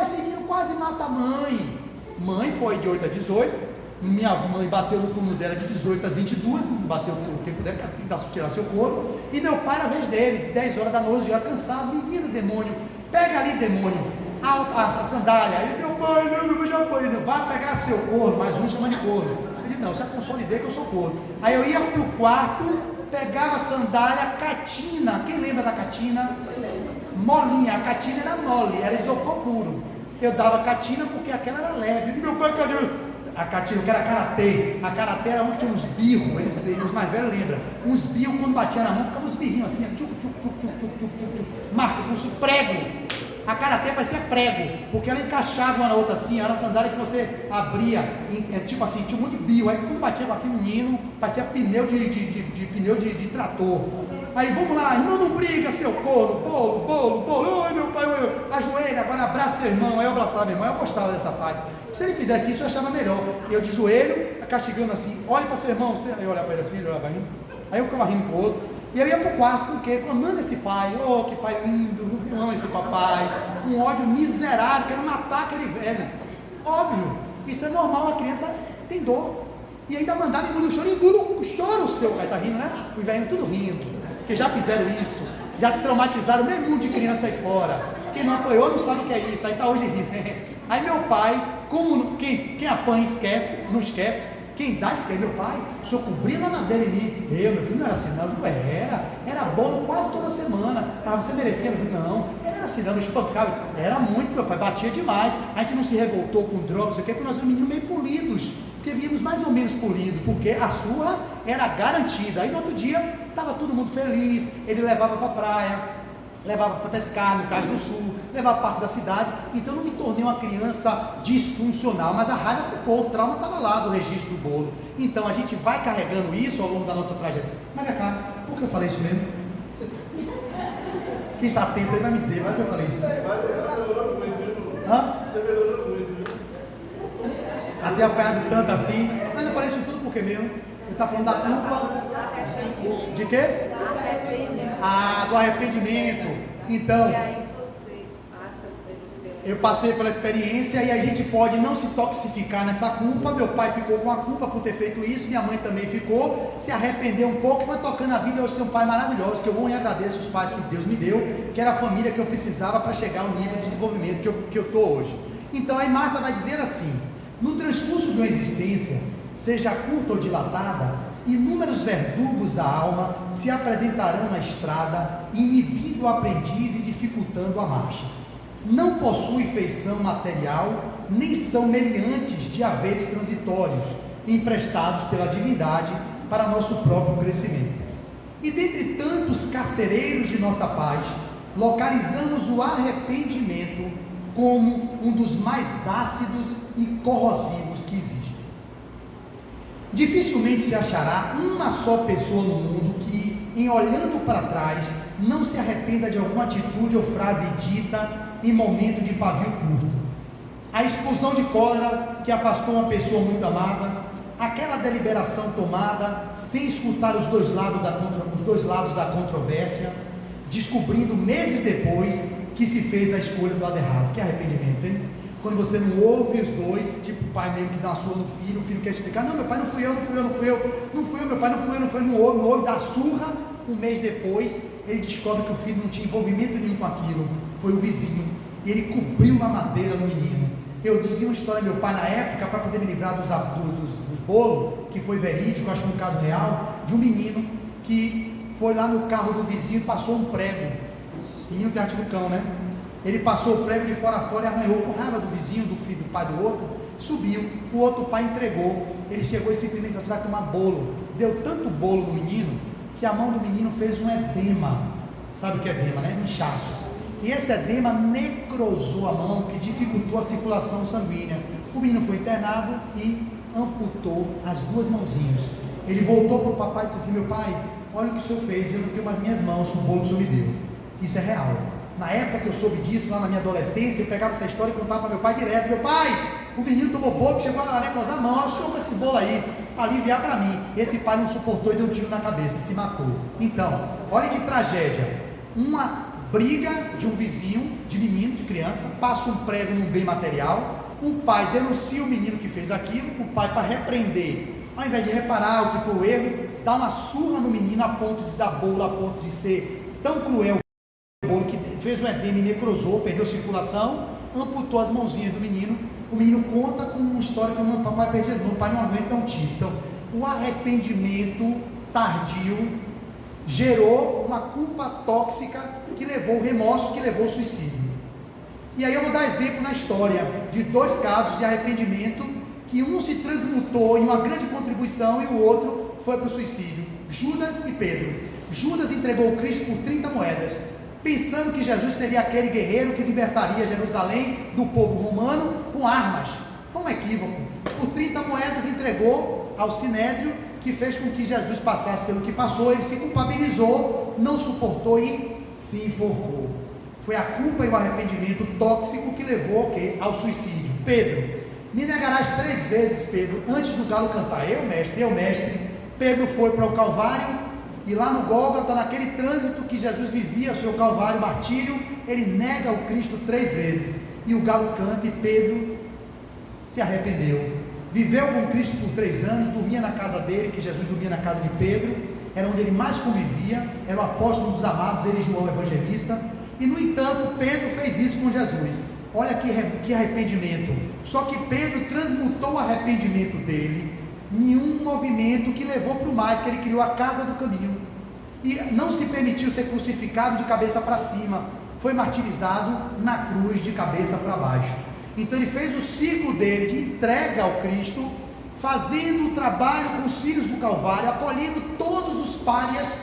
esse menino quase mata a mãe. Mãe foi de 8 a 18, minha mãe bateu no turno dela de 18 às 22, bateu o tempo dela, tentar tirar seu couro, e meu pai na vez dele, de 10 horas da noite, já cansado: menino demônio, pega ali demônio, a sandália. Aí meu pai: não, já foi, não, vai pegar seu couro, mais um chama de couro. Eu disse: não, já consolidei que eu sou couro. Aí eu ia pro quarto, pegava a sandália, catina, quem lembra da catina? Molinha, a catina era mole, era isopor puro. Eu dava catina porque aquela era leve. Meu pai, cadê a catina? Que era karatê. A karatê era onde tinha uns birros, os mais velhos lembram. Uns birros, quando batia na mão, ficavam uns birrinhos assim, marca com prego. A karatê parecia prego, porque ela encaixava uma na outra assim, era a sandália que você abria, tipo assim, tinha um monte de bio, aí quando batia com aquele menino, parecia pneu de trator. Aí vamos lá, irmão, não briga, seu corno, bolo, ai meu pai, ajoelha, agora abraça seu irmão. Aí eu abraçava meu irmão, eu gostava dessa parte. Se ele fizesse isso, eu achava melhor. Eu de joelho, castigando assim, olhe para seu irmão, aí eu olhava para ele assim, ele olhava para mim, aí eu ficava rindo pro outro. E eu ia pro quarto com o quê? Amando esse pai, oh, que pai lindo, eu amo esse papai, um ódio miserável, quero matar aquele velho. Óbvio, isso é normal, a criança tem dor. E ainda mandava engolir o choro o seu, aí tá rindo, né? Os velhos tudo rindo, porque já fizeram isso, já traumatizaram meio mundo de criança aí fora. Quem não apoiou não sabe o que é isso, aí tá hoje rindo. Aí meu pai, como quem apanha esquece, não esquece. Quem dá esquece, meu pai, o senhor cobria na madeira em mim. Meu filho não era assim, não, era bolo quase toda semana. Você merecia, meu filho, não, era assim, não, me espancava, era muito, meu pai, batia demais. A gente não se revoltou com drogas, não sei o que, porque nós éramos meninos meio polidos, porque víamos mais ou menos polidos, porque a surra era garantida. Aí no outro dia, estava todo mundo feliz, ele levava para a praia, levava para pescar no Cais do Sul, levava parte da cidade. Então eu não me tornei uma criança disfuncional, mas a raiva ficou, o trauma estava lá do registro do bolo. Então a gente vai carregando isso ao longo da nossa trajetória. Mas vem cá, por que eu falei isso mesmo? Quem está atento aí vai me dizer, vai que eu falei isso. Você melhorou muito, hã? Você melhorou muito, até apanhado tanto assim, mas eu falei isso tudo porque mesmo? Ele está falando da culpa. De quê? Do arrependimento. Então, eu passei pela experiência e a gente pode não se toxificar nessa culpa. Meu pai ficou com a culpa por ter feito isso, minha mãe também ficou, se arrependeu um pouco e foi tocando a vida. Eu tenho um pai maravilhoso, que eu amo e agradeço os pais que Deus me deu, que era a família que eu precisava para chegar ao nível de desenvolvimento que eu estou hoje. Então aí Marta vai dizer assim: no transcurso de uma existência, seja curta ou dilatada, inúmeros verdugos da alma se apresentarão na estrada, inibindo o aprendiz e dificultando a marcha. Não possuem feição material, nem são meliantes de haveres transitórios, emprestados pela divindade para nosso próprio crescimento. E dentre tantos carcereiros de nossa paz, localizamos o arrependimento como um dos mais ácidos e corrosivos que existem. Dificilmente se achará uma só pessoa no mundo que, em olhando para trás, não se arrependa de alguma atitude ou frase dita em momento de pavio curto. A explosão de cólera que afastou uma pessoa muito amada, aquela deliberação tomada sem escutar os dois lados da controvérsia, descobrindo meses depois que se fez a escolha do lado errado. Que arrependimento, hein? Quando você não ouve os dois, tipo o pai mesmo que dá uma surra no filho, o filho quer explicar: não, meu pai não fui eu, meu pai não fui eu, não ouve, dá surra. Um mês depois, ele descobre que o filho não tinha envolvimento nenhum com aquilo, foi o vizinho, e ele cobriu na madeira no menino. Eu dizia uma história do meu pai na época, para poder me livrar dos bolos, que foi verídico, acho que foi um caso real, de um menino que foi lá no carro do vizinho e passou um prego. O menino tem arte do cão, né? Ele passou o prego de fora a fora e arranhou com raiva do vizinho, do filho, do pai do outro, subiu, o outro pai entregou, ele chegou e simplesmente falou: você vai tomar bolo. Deu tanto bolo no menino, que a mão do menino fez um edema. Sabe o que é edema, né? Inchaço. E esse edema necrosou a mão, que dificultou a circulação sanguínea. O menino foi internado e amputou as duas mãozinhas. Ele voltou para o papai e disse assim: meu pai, olha o que o senhor fez, eu não tenho mais minhas mãos, o bolo que o senhor me deu. Isso é real. Na época que eu soube disso, lá na minha adolescência, eu pegava essa história e contava para meu pai direto: meu pai, o menino tomou bolo, chegou a necrosar a mão, olha o senhor com esse bolo aí, para aliviar para mim. Esse pai não suportou e deu um tiro na cabeça e se matou. Então, olha que tragédia. Uma briga de um vizinho, de menino, de criança, passa um prego num bem material, o pai denuncia o menino que fez aquilo, o pai, para repreender, ao invés de reparar o que foi o erro, dá uma surra no menino a ponto de dar bolo, a ponto de ser tão cruel que fez um edema e necrosou, perdeu circulação, amputou as mãozinhas do menino. O menino conta com uma história que o papai perdeu as mãos, o pai não aguenta um tiro. Então, o arrependimento tardio gerou uma culpa tóxica que levou o remorso, que levou o suicídio. E aí eu vou dar exemplo na história de dois casos de arrependimento, que um se transmutou em uma grande contribuição e o outro foi para o suicídio: Judas e Pedro. Judas entregou o Cristo por 30 moedas. pensando que Jesus seria aquele guerreiro que libertaria Jerusalém do povo romano com armas. Foi um equívoco. Por 30 moedas entregou ao Sinédrio, que fez com que Jesus passasse pelo que passou. Ele se culpabilizou, não suportou e se enforcou. Foi a culpa e o arrependimento tóxico que levou ao quê? Ao suicídio. Pedro: me negarás 3 vezes, Pedro, antes do galo cantar. Eu, mestre. Pedro foi para o Calvário, e lá no Gólgota, naquele trânsito que Jesus vivia, seu Calvário, martírio, ele nega o Cristo 3 vezes, e o galo canta, e Pedro se arrependeu. Viveu com Cristo por 3 anos, dormia na casa dele, que Jesus dormia na casa de Pedro, era onde ele mais convivia, era o apóstolo dos amados, ele e João evangelista. E no entanto, Pedro fez isso com Jesus. Olha que arrependimento. Só que Pedro transmutou o arrependimento dele em um movimento que levou para o mais, que ele criou a casa do caminho, e não se permitiu ser crucificado de cabeça para cima, foi martirizado na cruz de cabeça para baixo. Então ele fez o ciclo dele de entrega ao Cristo, fazendo o trabalho com os filhos do Calvário, acolhendo todos os párias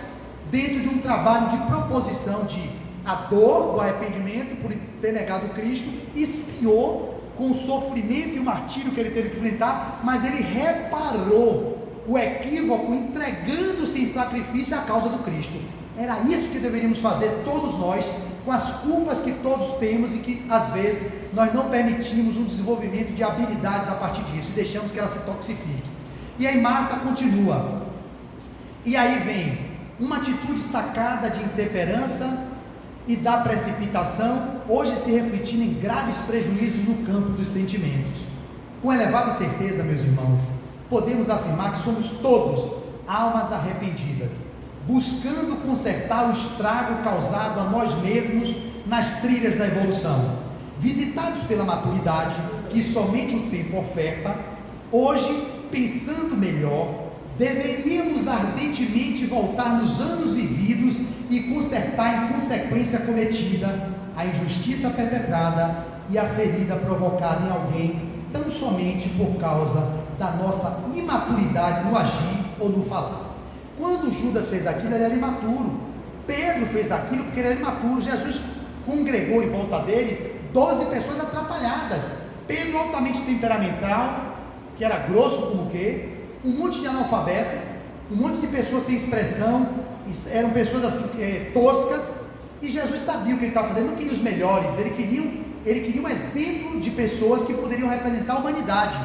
dentro de um trabalho de proposição de a dor do arrependimento por ter negado Cristo, expiou com o sofrimento e o martírio que ele teve que enfrentar, mas ele reparou o equívoco entregando-se em sacrifício à causa do Cristo. Era isso que deveríamos fazer todos nós, com as culpas que todos temos e que às vezes nós não permitimos um desenvolvimento de habilidades a partir disso e deixamos que ela se toxifique. E aí Marta continua, e aí vem uma atitude sacada de intemperança e da precipitação, hoje se refletindo em graves prejuízos no campo dos sentimentos. Com elevada certeza, meus irmãos, podemos afirmar que somos todos almas arrependidas, buscando consertar o estrago causado a nós mesmos nas trilhas da evolução. Visitados pela maturidade, que somente o tempo oferta, hoje, pensando melhor, deveríamos ardentemente voltar nos anos vividos e consertar em consequência cometida a injustiça perpetrada e a ferida provocada em alguém tão somente por causa da nossa imaturidade no agir ou no falar. Quando Judas fez aquilo, ele era imaturo. Pedro fez aquilo porque ele era imaturo. Jesus congregou em volta dele 12 pessoas atrapalhadas. Pedro altamente temperamental, que era grosso como o quê? Um monte de analfabeto, um monte de pessoas sem expressão, eram pessoas assim, toscas, e Jesus sabia o que ele estava fazendo, não queria os melhores, ele queria um exemplo de pessoas que poderiam representar a humanidade.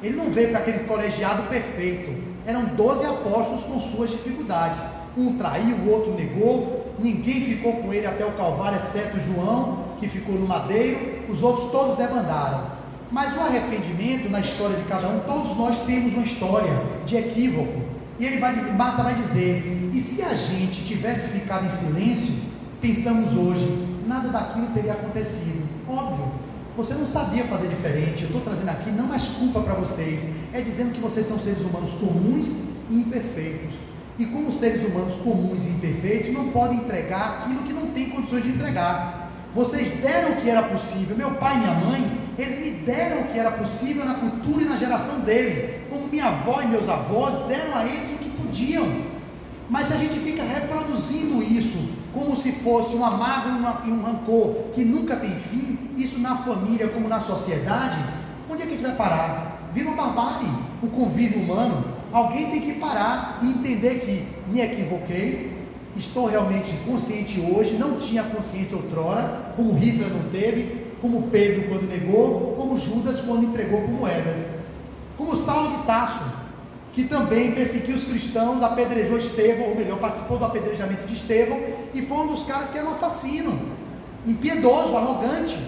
Ele não veio para aquele colegiado perfeito, eram 12 apóstolos com suas dificuldades, um traiu, o outro negou, ninguém ficou com ele até o Calvário, exceto João, que ficou no madeiro, os outros todos debandaram. Mas o arrependimento, na história de cada um, todos nós temos uma história de equívoco, e ele vai dizer, Marta vai dizer, e se a gente tivesse ficado em silêncio, pensamos hoje, nada daquilo teria acontecido. Óbvio, você não sabia fazer diferente. Eu estou trazendo aqui não mais culpa para vocês, é dizendo que vocês são seres humanos comuns e imperfeitos, e como seres humanos comuns e imperfeitos, não podem entregar aquilo que não tem condições de entregar. Vocês deram o que era possível, meu pai e minha mãe, eles me deram o que era possível na cultura e na geração dele, como minha avó e meus avós deram a eles o que podiam. Mas se a gente fica reproduzindo isso, como se fosse uma mágoa e um rancor que nunca tem fim, isso na família como na sociedade, onde é que a gente vai parar? Vira uma barbárie, o convívio humano. Alguém tem que parar e entender que me equivoquei, estou realmente consciente hoje, não tinha consciência outrora, como Hitler não teve, como Pedro quando negou, como Judas quando entregou por moedas, como Saulo de Tarso, que também perseguiu os cristãos, apedrejou Estevão, ou melhor, participou do apedrejamento de Estevão, e foi um dos caras que era um assassino, impiedoso, arrogante,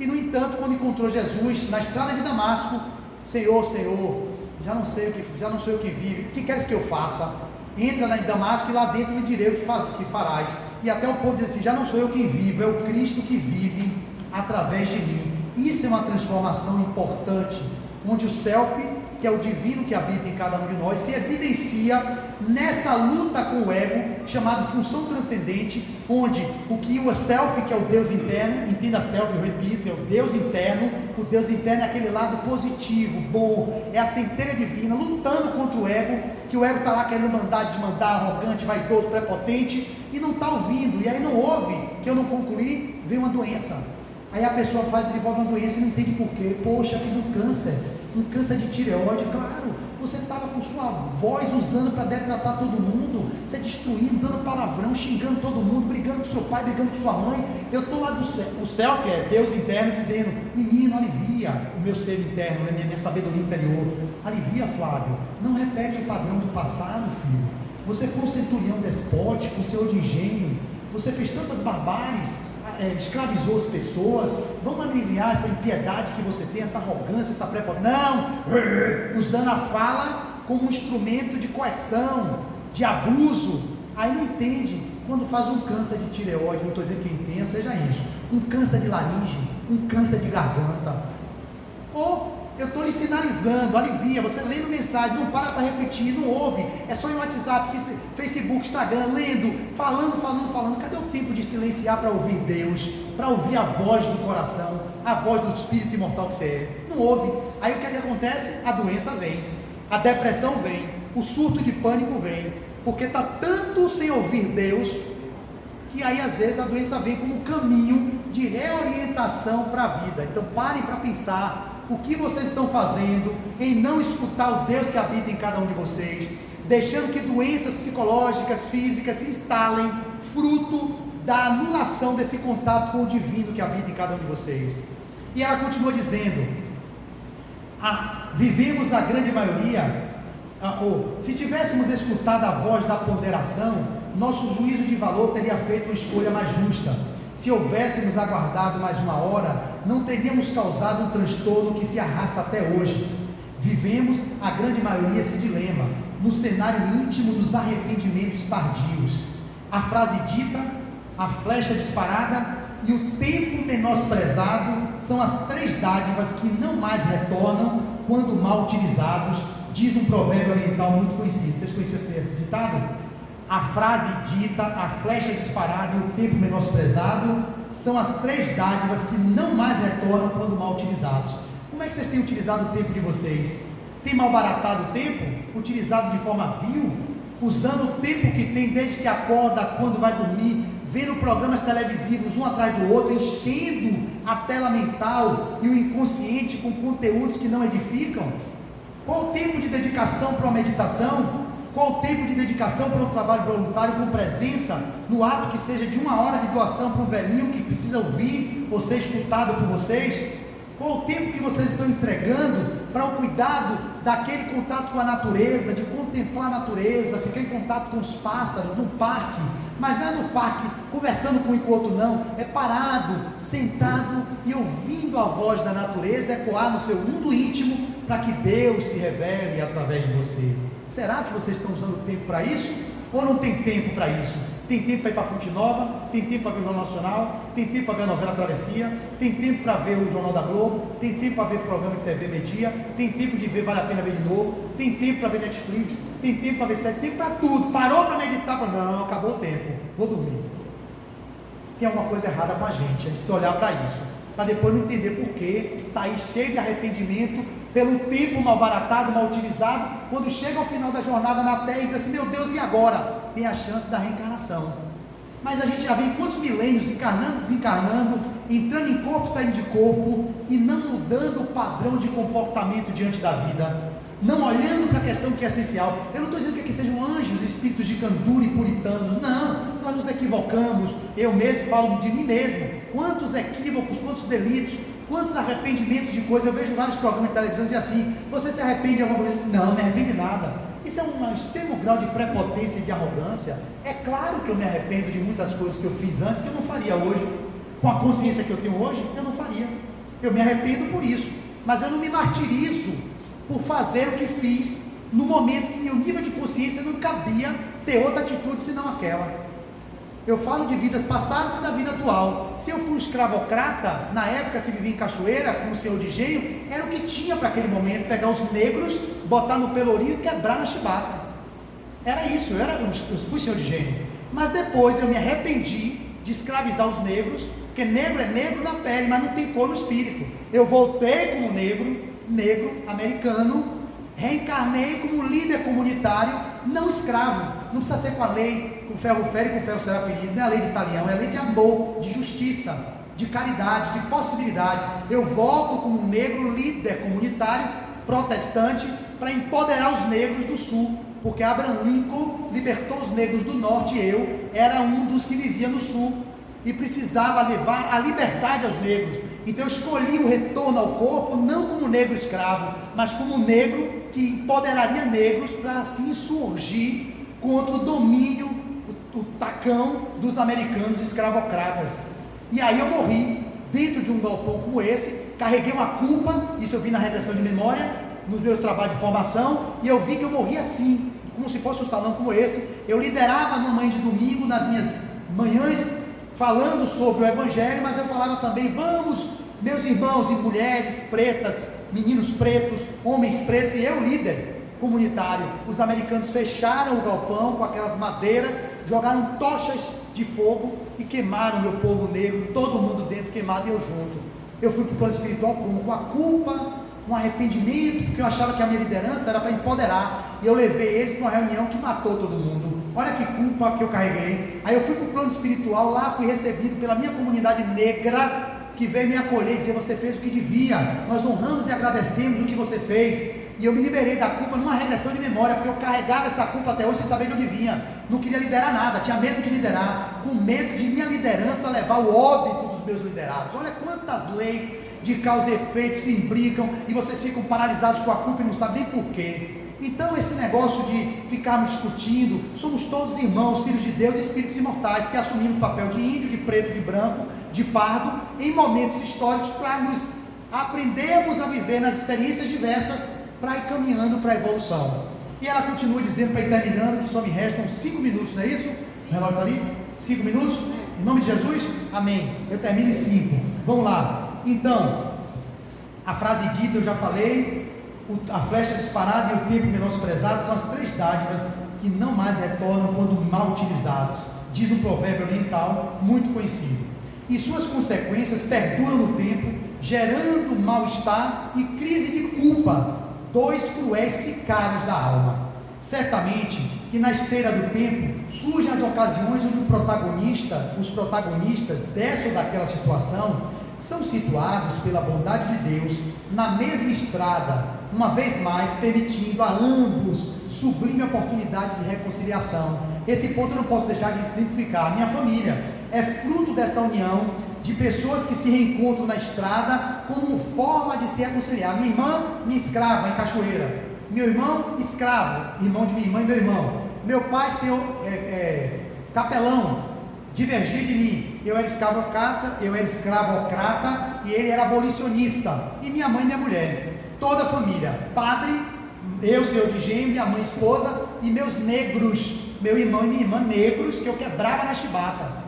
e no entanto, quando encontrou Jesus na estrada de Damasco, Senhor, Senhor, já não sei o que vive, o que queres que eu faça? Entra em Damasco e lá dentro lhe direi o que farás. E até o ponto de dizer assim, já não sou eu quem vivo, é o Cristo que vive através de mim. Isso é uma transformação importante, onde o self que é o divino que habita em cada um de nós, se evidencia nessa luta com o ego, chamado função transcendente, onde o self, que é o Deus interno, entenda self, eu repito, é o Deus interno é aquele lado positivo, bom, é a centelha divina, lutando contra o ego, que o ego está lá querendo mandar, desmandar, arrogante, vaidoso, prepotente, e não está ouvindo, e aí não ouve, que eu não concluí, vem uma doença, aí a pessoa desenvolve uma doença e não entende por quê. Poxa, fiz um câncer de tireoide. Claro, você estava com sua voz usando para detratar todo mundo, você destruindo, dando palavrão, xingando todo mundo, brigando com seu pai, brigando com sua mãe. Eu estou lá do céu, o self é Deus interno dizendo: menino, alivia o meu ser interno, a minha sabedoria interior, alivia, Flávio, não repete o padrão do passado, filho. Você foi um centurião despótico, um senhor de engenho, você fez tantas barbáries, escravizou as pessoas. Vamos aliviar essa impiedade que você tem, essa arrogância, essa prepotência. Não, usando a fala como um instrumento de coerção, de abuso. Aí não entende. Quando faz um câncer de tireoide, não estou dizendo que quem tenha seja isso, um câncer de laringe, um câncer de garganta, ou eu estou lhe sinalizando, alivia, você lendo mensagem, não para refletir, não ouve, é só em WhatsApp, Facebook, Instagram, lendo, falando, cadê o tempo de silenciar para ouvir Deus, para ouvir a voz do coração, a voz do espírito imortal que você é? Não ouve. Aí o que é que acontece? A doença vem, a depressão vem, o surto de pânico vem, porque está tanto sem ouvir Deus, que aí às vezes a doença vem como um caminho de reorientação para a vida. Então parem para pensar o que vocês estão fazendo em não escutar o Deus que habita em cada um de vocês, deixando que doenças psicológicas, físicas se instalem, fruto da anulação desse contato com o divino que habita em cada um de vocês. E ela continua dizendo: vivemos a grande maioria, se tivéssemos escutado a voz da ponderação, nosso juízo de valor teria feito uma escolha mais justa. Se houvéssemos aguardado mais uma hora, não teríamos causado um transtorno que se arrasta até hoje. Vivemos, a grande maioria, esse dilema, no cenário íntimo dos arrependimentos tardios. A frase dita, a flecha disparada e o tempo menosprezado são as três dádivas que não mais retornam quando mal utilizados, diz um provérbio oriental muito conhecido. Vocês conhecem esse ditado? A frase dita, a flecha disparada e o tempo menosprezado são as três dádivas que não mais retornam quando mal utilizados. Como é que vocês têm utilizado o tempo de vocês? Tem malbaratado o tempo? Utilizado de forma vil? Usando o tempo que tem desde que acorda, quando vai dormir, vendo programas televisivos um atrás do outro, enchendo a tela mental e o inconsciente com conteúdos que não edificam? Qual o tempo de dedicação para a meditação? Qual o tempo de dedicação para o trabalho voluntário com presença no ato que seja de 1 hora de doação para um velhinho que precisa ouvir ou ser escutado por vocês? Qual o tempo que vocês estão entregando para o cuidado daquele contato com a natureza, de contemplar a natureza, ficar em contato com os pássaros no parque? Mas não é no parque conversando com um e com o outro, não, é parado, sentado e ouvindo a voz da natureza ecoar no seu mundo íntimo, para que Deus se revele através de você. Será que vocês estão usando tempo para isso? Ou não tem tempo para isso? Tem tempo para ir para a Fonte Nova? Tem tempo para ver o Jornal Nacional? Tem tempo para ver a novela Travessia? Tem tempo para ver o Jornal da Globo? Tem tempo para ver o programa de TV meio-dia? Tem tempo de ver Vale a Pena Ver de Novo? Tem tempo para ver Netflix? Tem tempo para ver série? Tem tempo para tudo. Parou para meditar? Não, acabou o tempo, vou dormir. Tem alguma coisa errada com a gente precisa olhar para isso, para depois não entender por que está aí cheio de arrependimento pelo tempo mal baratado, mal utilizado. Quando chega ao final da jornada na Terra e diz assim: meu Deus, e agora? Tem a chance da reencarnação. Mas a gente já vem quantos milênios encarnando, desencarnando, entrando em corpo, saindo de corpo, e não mudando o padrão de comportamento diante da vida, não olhando para a questão que é essencial. Eu não estou dizendo que aqui sejam anjos, espíritos de candura e puritanos, não, nós nos equivocamos. Eu mesmo falo de mim mesmo, quantos equívocos, quantos delitos, quantos arrependimentos de coisas. Eu vejo vários programas de televisão dizendo assim: você se arrepende de alguma coisa? Não, não me arrepende de nada. Isso é um extremo grau de prepotência e de arrogância. É claro que eu me arrependo de muitas coisas que eu fiz antes, que eu não faria hoje. Com a consciência que eu tenho hoje, eu não faria. Eu me arrependo por isso, mas eu não me martirizo por fazer o que fiz no momento que meu nível de consciência não cabia ter outra atitude senão aquela. Eu falo de vidas passadas e da vida atual. Se eu fui um escravocrata, na época que vivia em Cachoeira, com o senhor de engenho, era o que tinha para aquele momento, pegar os negros, botar no pelourinho e quebrar na chibata. Era isso, eu fui senhor de engenho. Mas depois eu me arrependi de escravizar os negros, porque negro é negro na pele, mas não tem cor no espírito. Eu voltei como negro americano, reencarnei como líder comunitário, não escravo. Não precisa ser com a lei, com ferro fere e com ferro será ferido, não é a lei de Italião, é a lei de amor, de justiça, de caridade, de possibilidades. Eu volto como um negro líder comunitário, protestante, para empoderar os negros do sul, porque Abraham Lincoln libertou os negros do norte e eu era um dos que vivia no sul e precisava levar a liberdade aos negros. Então eu escolhi o retorno ao corpo não como negro escravo, mas como negro que empoderaria negros para se insurgir contra o domínio, o tacão dos americanos escravocratas. E aí eu morri dentro de um galpão como esse, carreguei uma culpa, isso eu vi na regressão de memória, no meu trabalho de formação, e eu vi que eu morri assim, como se fosse um salão como esse. Eu liderava na manhã de domingo, nas minhas manhãs, falando sobre o Evangelho, mas eu falava também, vamos, meus irmãos e mulheres pretas, meninos pretos, homens pretos, e eu líder comunitário. Os americanos fecharam o galpão com aquelas madeiras, jogaram tochas de fogo e queimaram o meu povo negro, todo mundo dentro queimado e eu junto. Eu fui para o plano espiritual com a culpa, um arrependimento, porque eu achava que a minha liderança era para empoderar, e eu levei eles para uma reunião que matou todo mundo. Olha que culpa que eu carreguei. Aí eu fui para o plano espiritual, lá fui recebido pela minha comunidade negra, que veio me acolher e dizer, você fez o que devia, nós honramos e agradecemos o que você fez. E eu me liberei da culpa numa regressão de memória, porque eu carregava essa culpa até hoje sem saber de onde vinha. Não queria liderar nada, tinha medo de liderar, com medo de minha liderança levar o óbito dos meus liderados. Olha quantas leis de causa e efeito se imbricam e vocês ficam paralisados com a culpa e não sabem por quê. Então esse negócio de ficarmos discutindo, somos todos irmãos, filhos de Deus, espíritos imortais, que assumimos o papel de índio, de preto, de branco, de pardo, em momentos históricos, para nos aprendermos a viver nas experiências diversas, para ir caminhando para a evolução. E ela continua dizendo, para ir terminando, que só me restam 5 minutos, não é isso? O relógio está ali? 5 minutos? Em nome de Jesus? Amém. Eu termino em 5. Vamos lá. Então, a frase dita eu já falei, a flecha disparada e o tempo menosprezado são as 3 dádivas que não mais retornam quando mal utilizados, diz um provérbio oriental muito conhecido. E suas consequências perduram no tempo, gerando mal-estar e crise de culpa, 2 cruéis sicários da alma. Certamente que na esteira do tempo surgem as ocasiões onde os protagonistas dessa ou daquela situação são situados pela bondade de Deus na mesma estrada, uma vez mais permitindo a ambos sublime oportunidade de reconciliação. Esse ponto eu não posso deixar de simplificar. A minha família é fruto dessa união de pessoas que se reencontram na estrada como forma de se reconciliar. Minha irmã, minha escrava em Cachoeira, meu irmão escravo, irmão de minha irmã e meu irmão, meu pai senhor capelão, divergir de mim, eu era escravocrata e ele era abolicionista, e minha mãe e minha mulher, toda a família, padre, eu senhor de engenho, minha mãe esposa e meus negros, meu irmão e minha irmã negros, que eu quebrava na chibata.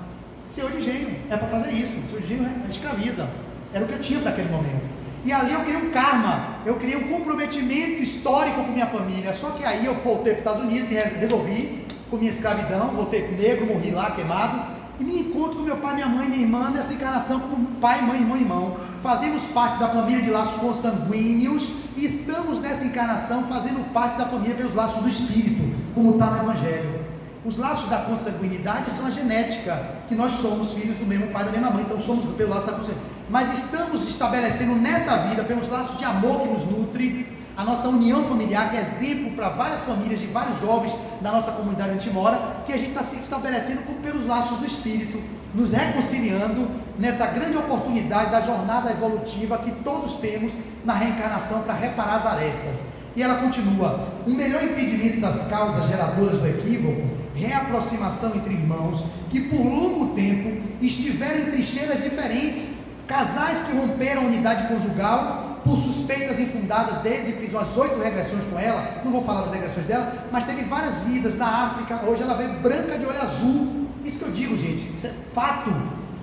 Senhor de engenho, é para fazer isso, senhor de engenho escraviza, era o que eu tinha para aquele momento. E ali eu criei um karma, eu criei um comprometimento histórico com minha família. Só que aí eu voltei para os Estados Unidos, me resolvi com minha escravidão, voltei negro, morri lá queimado, e me encontro com meu pai, minha mãe e minha irmã nessa encarnação como pai, mãe, irmão e irmão. Fazemos parte da família de laços consanguíneos e estamos nessa encarnação fazendo parte da família pelos laços do Espírito, como está no Evangelho. Os laços da consanguinidade são a genética, que nós somos filhos do mesmo pai e da mesma mãe, então somos pelo laço da consanguinidade. Mas estamos estabelecendo nessa vida, pelos laços de amor que nos nutre, a nossa união familiar, que é exemplo para várias famílias de vários jovens da nossa comunidade onde a gente mora, que a gente está se estabelecendo pelos laços do Espírito, nos reconciliando nessa grande oportunidade da jornada evolutiva que todos temos na reencarnação para reparar as arestas. E ela continua: um melhor entendimento das causas geradoras do equívoco, reaproximação entre irmãos que por longo tempo estiveram em trincheiras diferentes, casais que romperam a unidade conjugal por suspeitas infundadas, desde fiz umas 8 regressões com ela, não vou falar das regressões dela, mas teve várias vidas na África. Hoje ela veio branca de olho azul, Isso que eu digo, gente, isso é fato.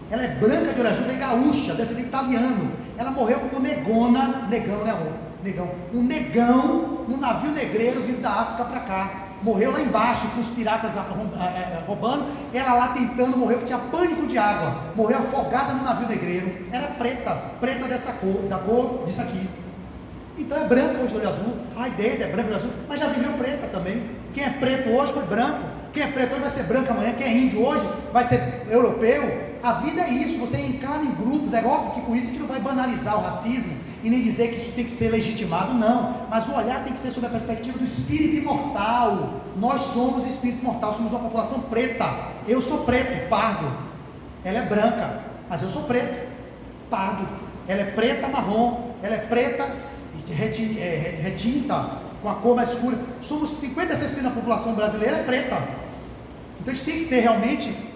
Ela é branca de olho azul, é gaúcha, deve ser italiano. Ela morreu como negona, negão, né amor? Negão. Um negão, um navio negreiro vindo da África para cá. Morreu lá embaixo com os piratas roubando, ela lá tentando, morreu porque tinha pânico de água, morreu afogada no navio negreiro, era preta dessa cor, da cor disso aqui. Então é branca hoje de olho azul, a ideia é branca de olho azul, mas já viveu preta também. Quem é preto hoje foi branco, quem é preto hoje vai ser branco amanhã, quem é índio hoje vai ser europeu. A vida é isso, você encarna em grupos. É óbvio que com isso a gente não vai banalizar o racismo e nem dizer que isso tem que ser legitimado, não, mas o olhar tem que ser sob a perspectiva do espírito imortal. Nós somos espíritos imortais, somos uma população preta. Eu sou preto, pardo, ela é branca, mas eu sou preto, pardo. Ela é preta, marrom, ela é preta, retinta, com a cor mais escura. Somos 56% da população brasileira é preta. Então a gente tem que ter realmente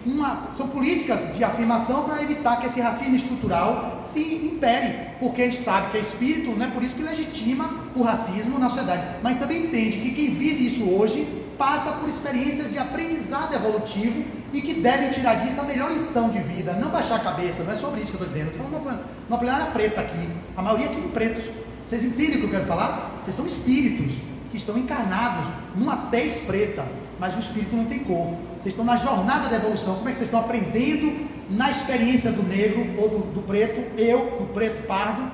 são políticas de afirmação para evitar que esse racismo estrutural se impere, porque a gente sabe que é espírito, não é por isso que legitima o racismo na sociedade, mas também entende que quem vive isso hoje passa por experiências de aprendizado evolutivo e que devem tirar disso a melhor lição de vida, não baixar a cabeça. Não é sobre isso que eu estou dizendo, estou falando uma plenária preta aqui, a maioria aqui pretos. Vocês entendem o que eu quero falar? Vocês são espíritos que estão encarnados numa tez preta, mas o espírito não tem cor. Vocês estão na jornada da evolução. Como é que vocês estão aprendendo na experiência do negro ou do preto, do preto pardo,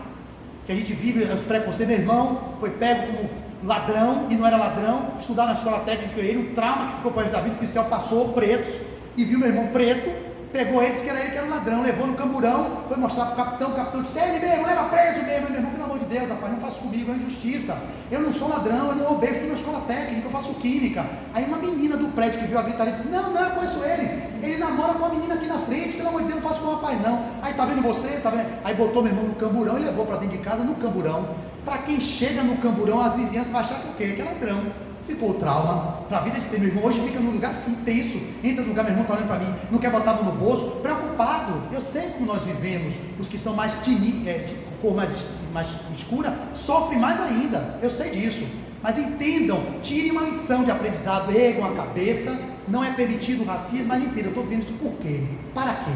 que a gente vive os preconceitos. Meu irmão foi pego como ladrão e não era ladrão, estudar na escola técnica, ele, um trauma que ficou para o resto da vida. O policial passou pretos e viu meu irmão preto, pegou ele, disse que era ele que era o ladrão, levou no camburão, foi mostrar para o capitão disse: ele mesmo, leva preso mesmo. Meu irmão, pelo amor de Deus, rapaz, não faça comigo, é injustiça. Eu não sou ladrão, eu não roubei, eu estou na escola técnica, eu faço química. Aí uma menina do prédio que viu a gritaria disse: não, eu conheço ele namora com uma menina aqui na frente, pelo amor de Deus, não faço com o rapaz não. Aí tá vendo você, tá vendo? Aí botou meu irmão no camburão e levou para dentro de casa no camburão. Para quem chega no camburão, as vizinhanças vão achar que o quê? Que é ladrão. Ficou o trauma para a vida de ter. Meu irmão hoje fica num lugar assim, tenso, entra no lugar, meu irmão está olhando para mim, não quer botar a mão no bolso, preocupado. Eu sei como nós vivemos. Os que são mais de cor mais escura sofrem mais ainda, eu sei disso, mas entendam, tirem uma lição de aprendizado, ergam a cabeça. Não é permitido o racismo, mas entendam, eu estou vivendo isso por quê? Para quê?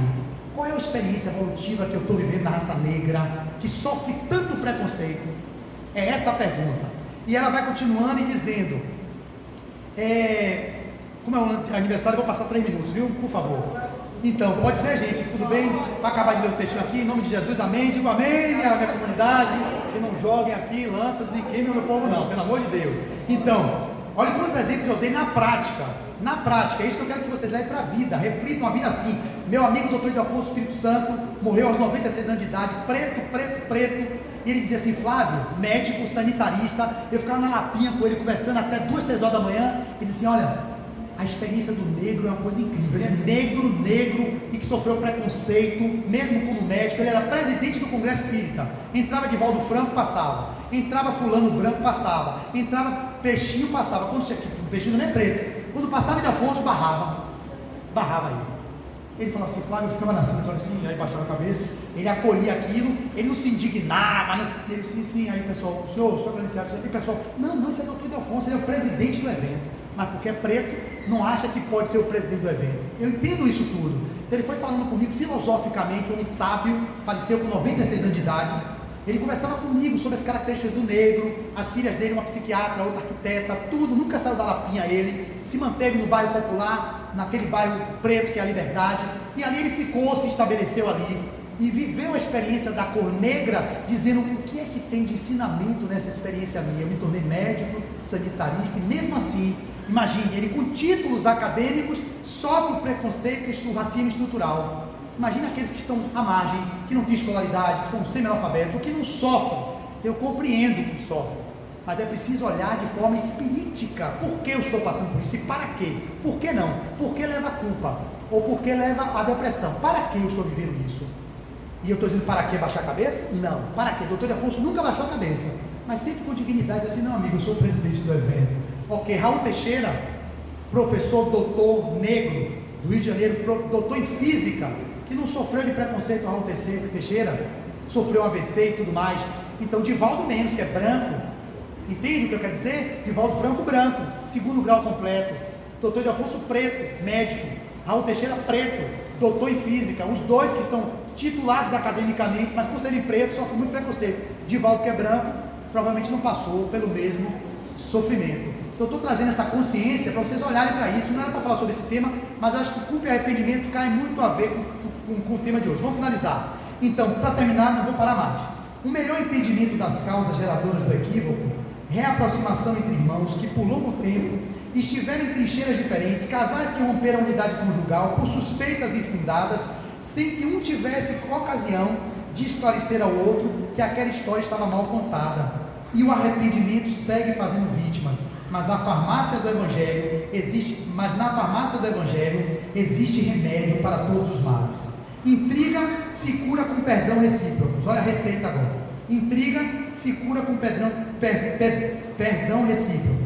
Qual é a experiência evolutiva que eu estou vivendo na raça negra, que sofre tanto preconceito? É essa a pergunta. E ela vai continuando e dizendo, como é o aniversário, eu vou passar 3 minutos, viu? Por favor. Então, pode ser, gente, tudo bem? Para acabar de ler o texto aqui, em nome de Jesus, amém. Digo amém, a minha comunidade, que não joguem aqui lanças, nem queimem o meu povo não, pelo amor de Deus. Então, olha quantos exemplos eu dei na prática. Na prática, é isso que eu quero que vocês levem para a vida, reflitam a vida assim. Meu amigo doutor Ildefonso Espírito Santo, morreu aos 96 anos de idade, preto, e ele dizia assim: Flávio, médico, sanitarista, eu ficava na lapinha com ele, conversando até 2, 3 horas da manhã, ele disse assim: olha, a experiência do negro é uma coisa incrível, ele é negro, e que sofreu preconceito, mesmo como médico. Ele era presidente do Congresso Espírita, entrava Divaldo Franco, passava, entrava fulano branco, passava, entrava Peixinho, passava, quando chegava, o Peixinho não é preto, quando passava Ildefonso, barrava ele. Ele falou assim: Flávio, eu ficava na cima, assim, aí baixava a cabeça, ele acolhia aquilo, ele não se indignava, não, ele sim, aí pessoal, o senhor credenciado, aí pessoal, não, esse é o doutor Ildefonso, ele é o presidente do evento, mas porque é preto, não acha que pode ser o presidente do evento. Eu entendo isso tudo. Então ele foi falando comigo filosoficamente, um homem sábio, faleceu com 96 anos de idade. Ele conversava comigo sobre as características do negro, as filhas dele, uma psiquiatra, outra arquiteta, tudo, nunca saiu da lapinha ele, se manteve no bairro popular, naquele bairro preto que é a Liberdade, e ali ele ficou, se estabeleceu ali, e viveu a experiência da cor negra, dizendo o que é que tem de ensinamento nessa experiência minha. Eu me tornei médico, sanitarista, e mesmo assim, imagine, ele com títulos acadêmicos, sofre o preconceito, o racismo estrutural. Imagina aqueles que estão à margem, que não têm escolaridade, que são semi-analfabetos, que não sofrem. Eu compreendo que sofrem, mas é preciso olhar de forma espirítica. Por que eu estou passando por isso e para quê? Por que não? Por que leva a culpa? Ou por que leva a depressão? Para que eu estou vivendo isso? E eu estou dizendo para que baixar a cabeça? Não. Para que? O doutor Afonso nunca baixou a cabeça, mas sempre com dignidade, assim: não, amigo, eu sou o presidente do evento. Ok, Raul Teixeira, professor doutor negro do Rio de Janeiro, doutor em física, que não sofreu de preconceito. Raul Teixeira sofreu AVC e tudo mais. Então Divaldo menos, que é branco, entende o que eu quero dizer? Divaldo Franco branco, 2º grau completo. Doutor Ildefonso preto, médico, Raul Teixeira, preto, doutor em física, os dois que estão titulados academicamente, mas por serem pretos, sofrem muito preconceito. Divaldo, que é branco, provavelmente não passou pelo mesmo sofrimento. Então, eu estou trazendo essa consciência para vocês olharem para isso. Não era para falar sobre esse tema, mas eu acho que culpa e arrependimento cai muito a ver com o tema de hoje. Vamos finalizar. Então, para terminar, não vou parar mais. Um melhor entendimento das causas geradoras do equívoco, reaproximação entre irmãos que, por longo tempo, estiveram em trincheiras diferentes, casais que romperam a unidade conjugal por suspeitas infundadas, sem que um tivesse ocasião de esclarecer ao outro que aquela história estava mal contada. E o arrependimento segue fazendo vítimas. Mas na farmácia do Evangelho existe remédio para todos os males. Intriga se cura com perdão recíproco. Olha a receita agora. Intriga se cura com perdão recíproco.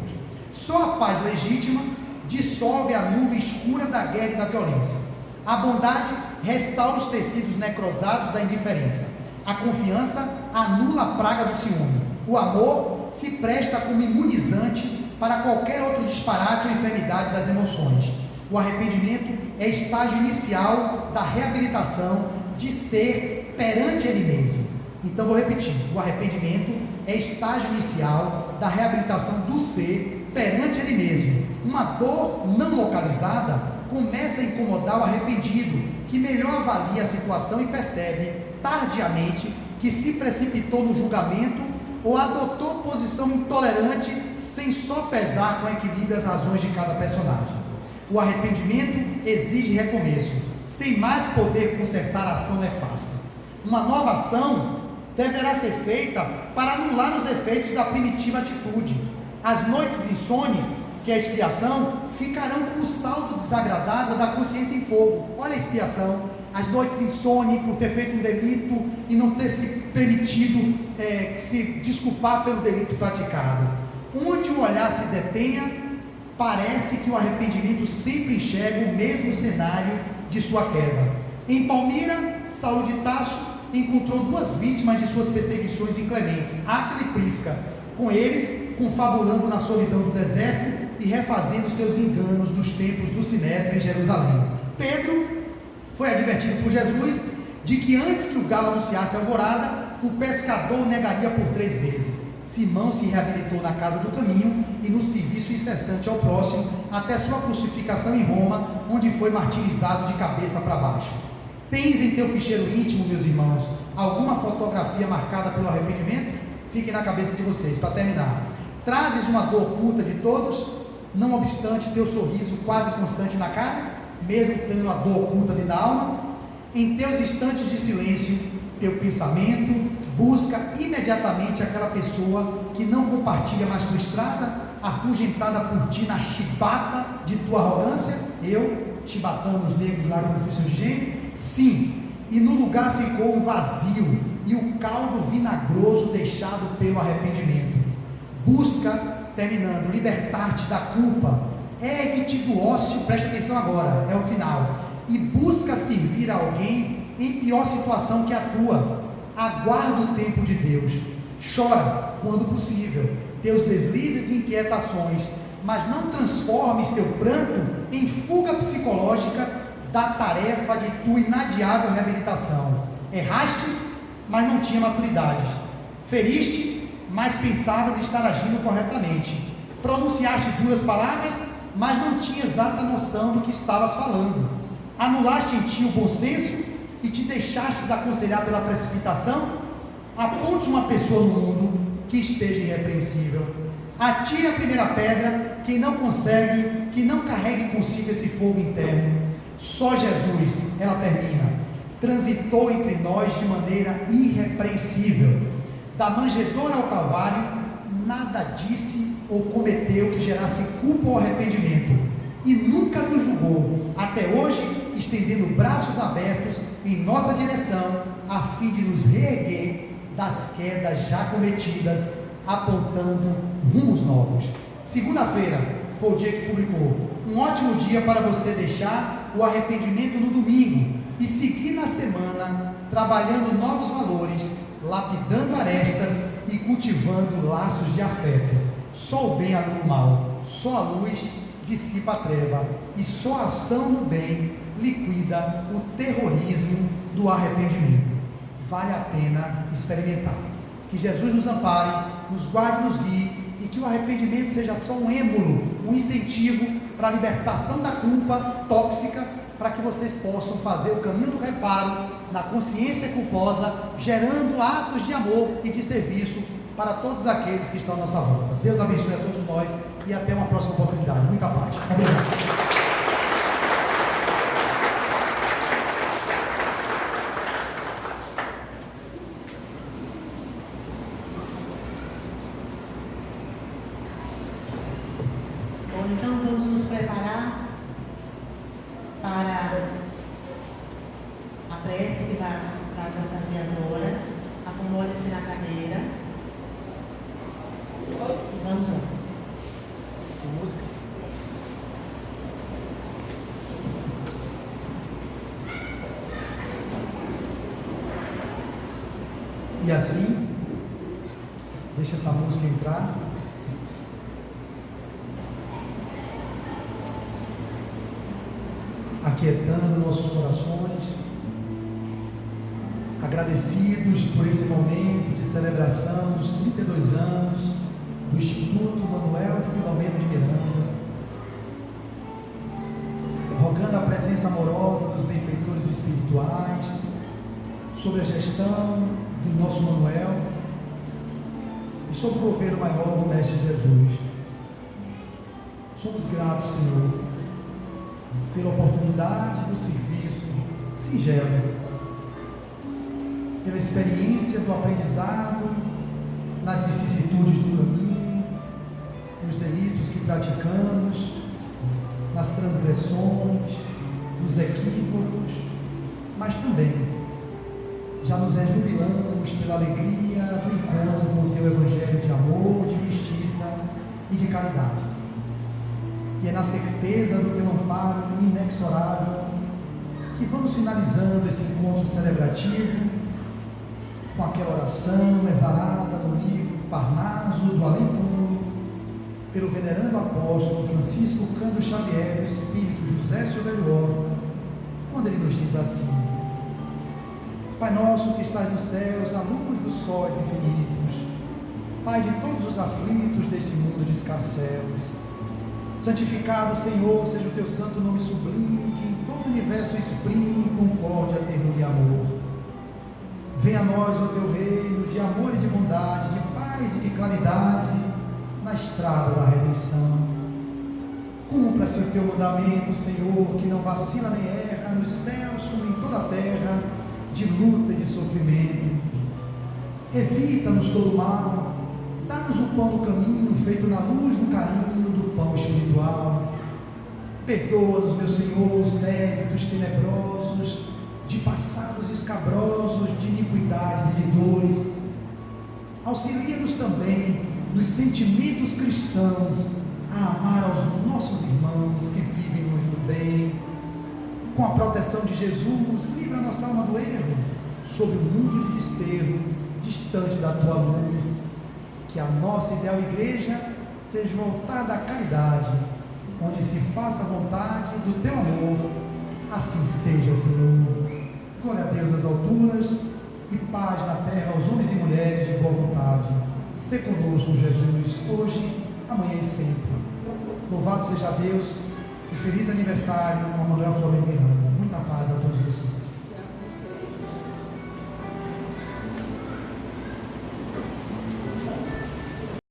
Só a paz legítima dissolve a nuvem escura da guerra e da violência. A bondade restaura os tecidos necrosados da indiferença. A confiança anula a praga do ciúme. O amor se presta como imunizante para qualquer outro disparate ou enfermidade das emoções. O arrependimento é estágio inicial da reabilitação de ser perante ele mesmo. Então vou repetir, o arrependimento é estágio inicial da reabilitação do ser perante ele mesmo. Uma dor não localizada começa a incomodar o arrependido, que melhor avalia a situação e percebe, tardiamente, que se precipitou no julgamento ou adotou posição intolerante sem só pesar com equilíbrio as razões de cada personagem. O arrependimento exige recomeço, sem mais poder consertar a ação nefasta. Uma nova ação deverá ser feita para anular os efeitos da primitiva atitude. As noites insones, que é a expiação, ficarão como saldo desagradável da consciência em fogo. Olha a expiação. As noites insone por ter feito um delito e não ter se permitido se desculpar pelo delito praticado. Onde o olhar se detenha, parece que o arrependimento sempre enxerga o mesmo cenário de sua queda. Em Palmira, Saulo de Tarso encontrou duas vítimas de suas perseguições inclementes, Áquila e Prisca, com eles confabulando na solidão do deserto e refazendo seus enganos dos templos do Sinédrio em Jerusalém. Pedro foi advertido por Jesus de que antes que o galo anunciasse a alvorada, o pescador o negaria por 3 vezes. Simão se reabilitou na casa do caminho e no serviço incessante ao próximo, até sua crucificação em Roma, onde foi martirizado de cabeça para baixo. Tens em teu ficheiro íntimo, meus irmãos, alguma fotografia marcada pelo arrependimento? Fique na cabeça de vocês, para terminar. Trazes uma dor oculta de todos, não obstante teu sorriso quase constante na cara, mesmo tendo a dor oculta da alma. Em teus instantes de silêncio, teu pensamento busca imediatamente aquela pessoa que não compartilha mais tua estrada, afugentada por ti na chibata de tua arrogância. Eu, chibatando os negros lá como fui seu gênio? Sim, e no lugar ficou um vazio e o caldo vinagroso deixado pelo arrependimento. Busca, terminando, libertar-te da culpa. Ergue-te do ócio, presta atenção agora, é o final, e busca servir a alguém em pior situação que a tua. Aguarda o tempo de Deus, chora quando possível teus deslizes e inquietações, mas não transformes teu pranto em fuga psicológica da tarefa de tua inadiável reabilitação. Errastes, mas não tinha maturidade. Feriste, mas pensavas estar agindo corretamente. Pronunciaste duras palavras, mas não tinha exata noção do que estavas falando. Anulaste em ti o bom senso e te deixastes aconselhar pela precipitação. Aponte uma pessoa no mundo que esteja irrepreensível. Atire a primeira pedra quem não consegue, que não carregue consigo esse fogo interno. Só Jesus, ela termina, transitou entre nós de maneira irrepreensível. Da manjedoura ao Calvário, nada disse ou cometeu que gerasse culpa ou arrependimento, e nunca nos julgou, até hoje, estendendo braços abertos em nossa direção, a fim de nos reerguer das quedas já cometidas, apontando rumos novos. Segunda-feira foi o dia que publicou. Um ótimo dia para você deixar o arrependimento no domingo e seguir na semana trabalhando novos valores, lapidando arestas e cultivando laços de afeto. Só o bem anula o mal, só a luz dissipa a treva, e só a ação no bem liquida o terrorismo do arrependimento. Vale a pena experimentar. Que Jesus nos ampare, nos guarde e nos guie, e que o arrependimento seja só um êmulo, um incentivo para a libertação da culpa tóxica, para que vocês possam fazer o caminho do reparo na consciência culposa, gerando atos de amor e de serviço para todos aqueles que estão à nossa volta. Deus abençoe a todos nós e até uma próxima oportunidade. Muita paz. Obrigado. Então vamos nos preparar para a prece que vai fazer agora. Acomode-se na cadeira. E vamos lá. Música. E assim, deixa essa música entrar. Aquietando nossos corações, agradecidos por esse momento de celebração dos 32 anos do Instituto Manuel Filomeno de Miranda, rogando a presença amorosa dos benfeitores espirituais sobre a gestão do nosso Manuel e sobre o governo maior do Mestre Jesus. Somos gratos, Senhor, pela oportunidade do serviço singelo, pela experiência do aprendizado nas vicissitudes do caminho, nos delitos que praticamos, nas transgressões, nos equívocos, mas também já nos rejubilamos pela alegria do encontro com o Teu Evangelho de amor, de justiça e de caridade. E é na certeza do Teu amparo inexorável que vamos finalizando esse encontro celebrativo com aquela oração exarada no livro Parnaso do Além-Túmulo, pelo venerando apóstolo Francisco Cândido Xavier do Espírito José Silvério Horta, quando ele nos diz assim: Pai nosso que estás nos céus, na luz dos sóis infinitos, Pai de todos os aflitos deste mundo de escarcéus, santificado, Senhor, seja o Teu santo nome sublime, que em todo o universo exprime concórdia, ternura e amor. Venha a nós o Teu reino de amor e de bondade, de paz e de claridade, na estrada da redenção. Cumpra-se o Teu mandamento, Senhor, que não vacila nem erra, nos céus como em toda a terra, de luta e de sofrimento. Evita-nos todo mal, dá-nos o pão do caminho, feito na luz do carinho do pão espiritual. Perdoa-nos, meu Senhor, os débitos tenebrosos, de passados escabrosos, de iniquidades e de dores. Auxilia-nos também nos sentimentos cristãos a amar aos nossos irmãos que vivem no bem. Com a proteção de Jesus, livra a nossa alma do erro, sob o mundo de desterro, distante da Tua luz. Que a nossa ideal igreja seja voltada à caridade, onde se faça a vontade do Teu amor. Assim seja, Senhor. Glória a Deus nas alturas e paz na terra aos homens e mulheres de boa vontade. Se conosco, Jesus, hoje, amanhã e sempre. Louvado seja Deus e feliz aniversário ao Manuel Filomeno de Miranda. Muita paz a todos vocês.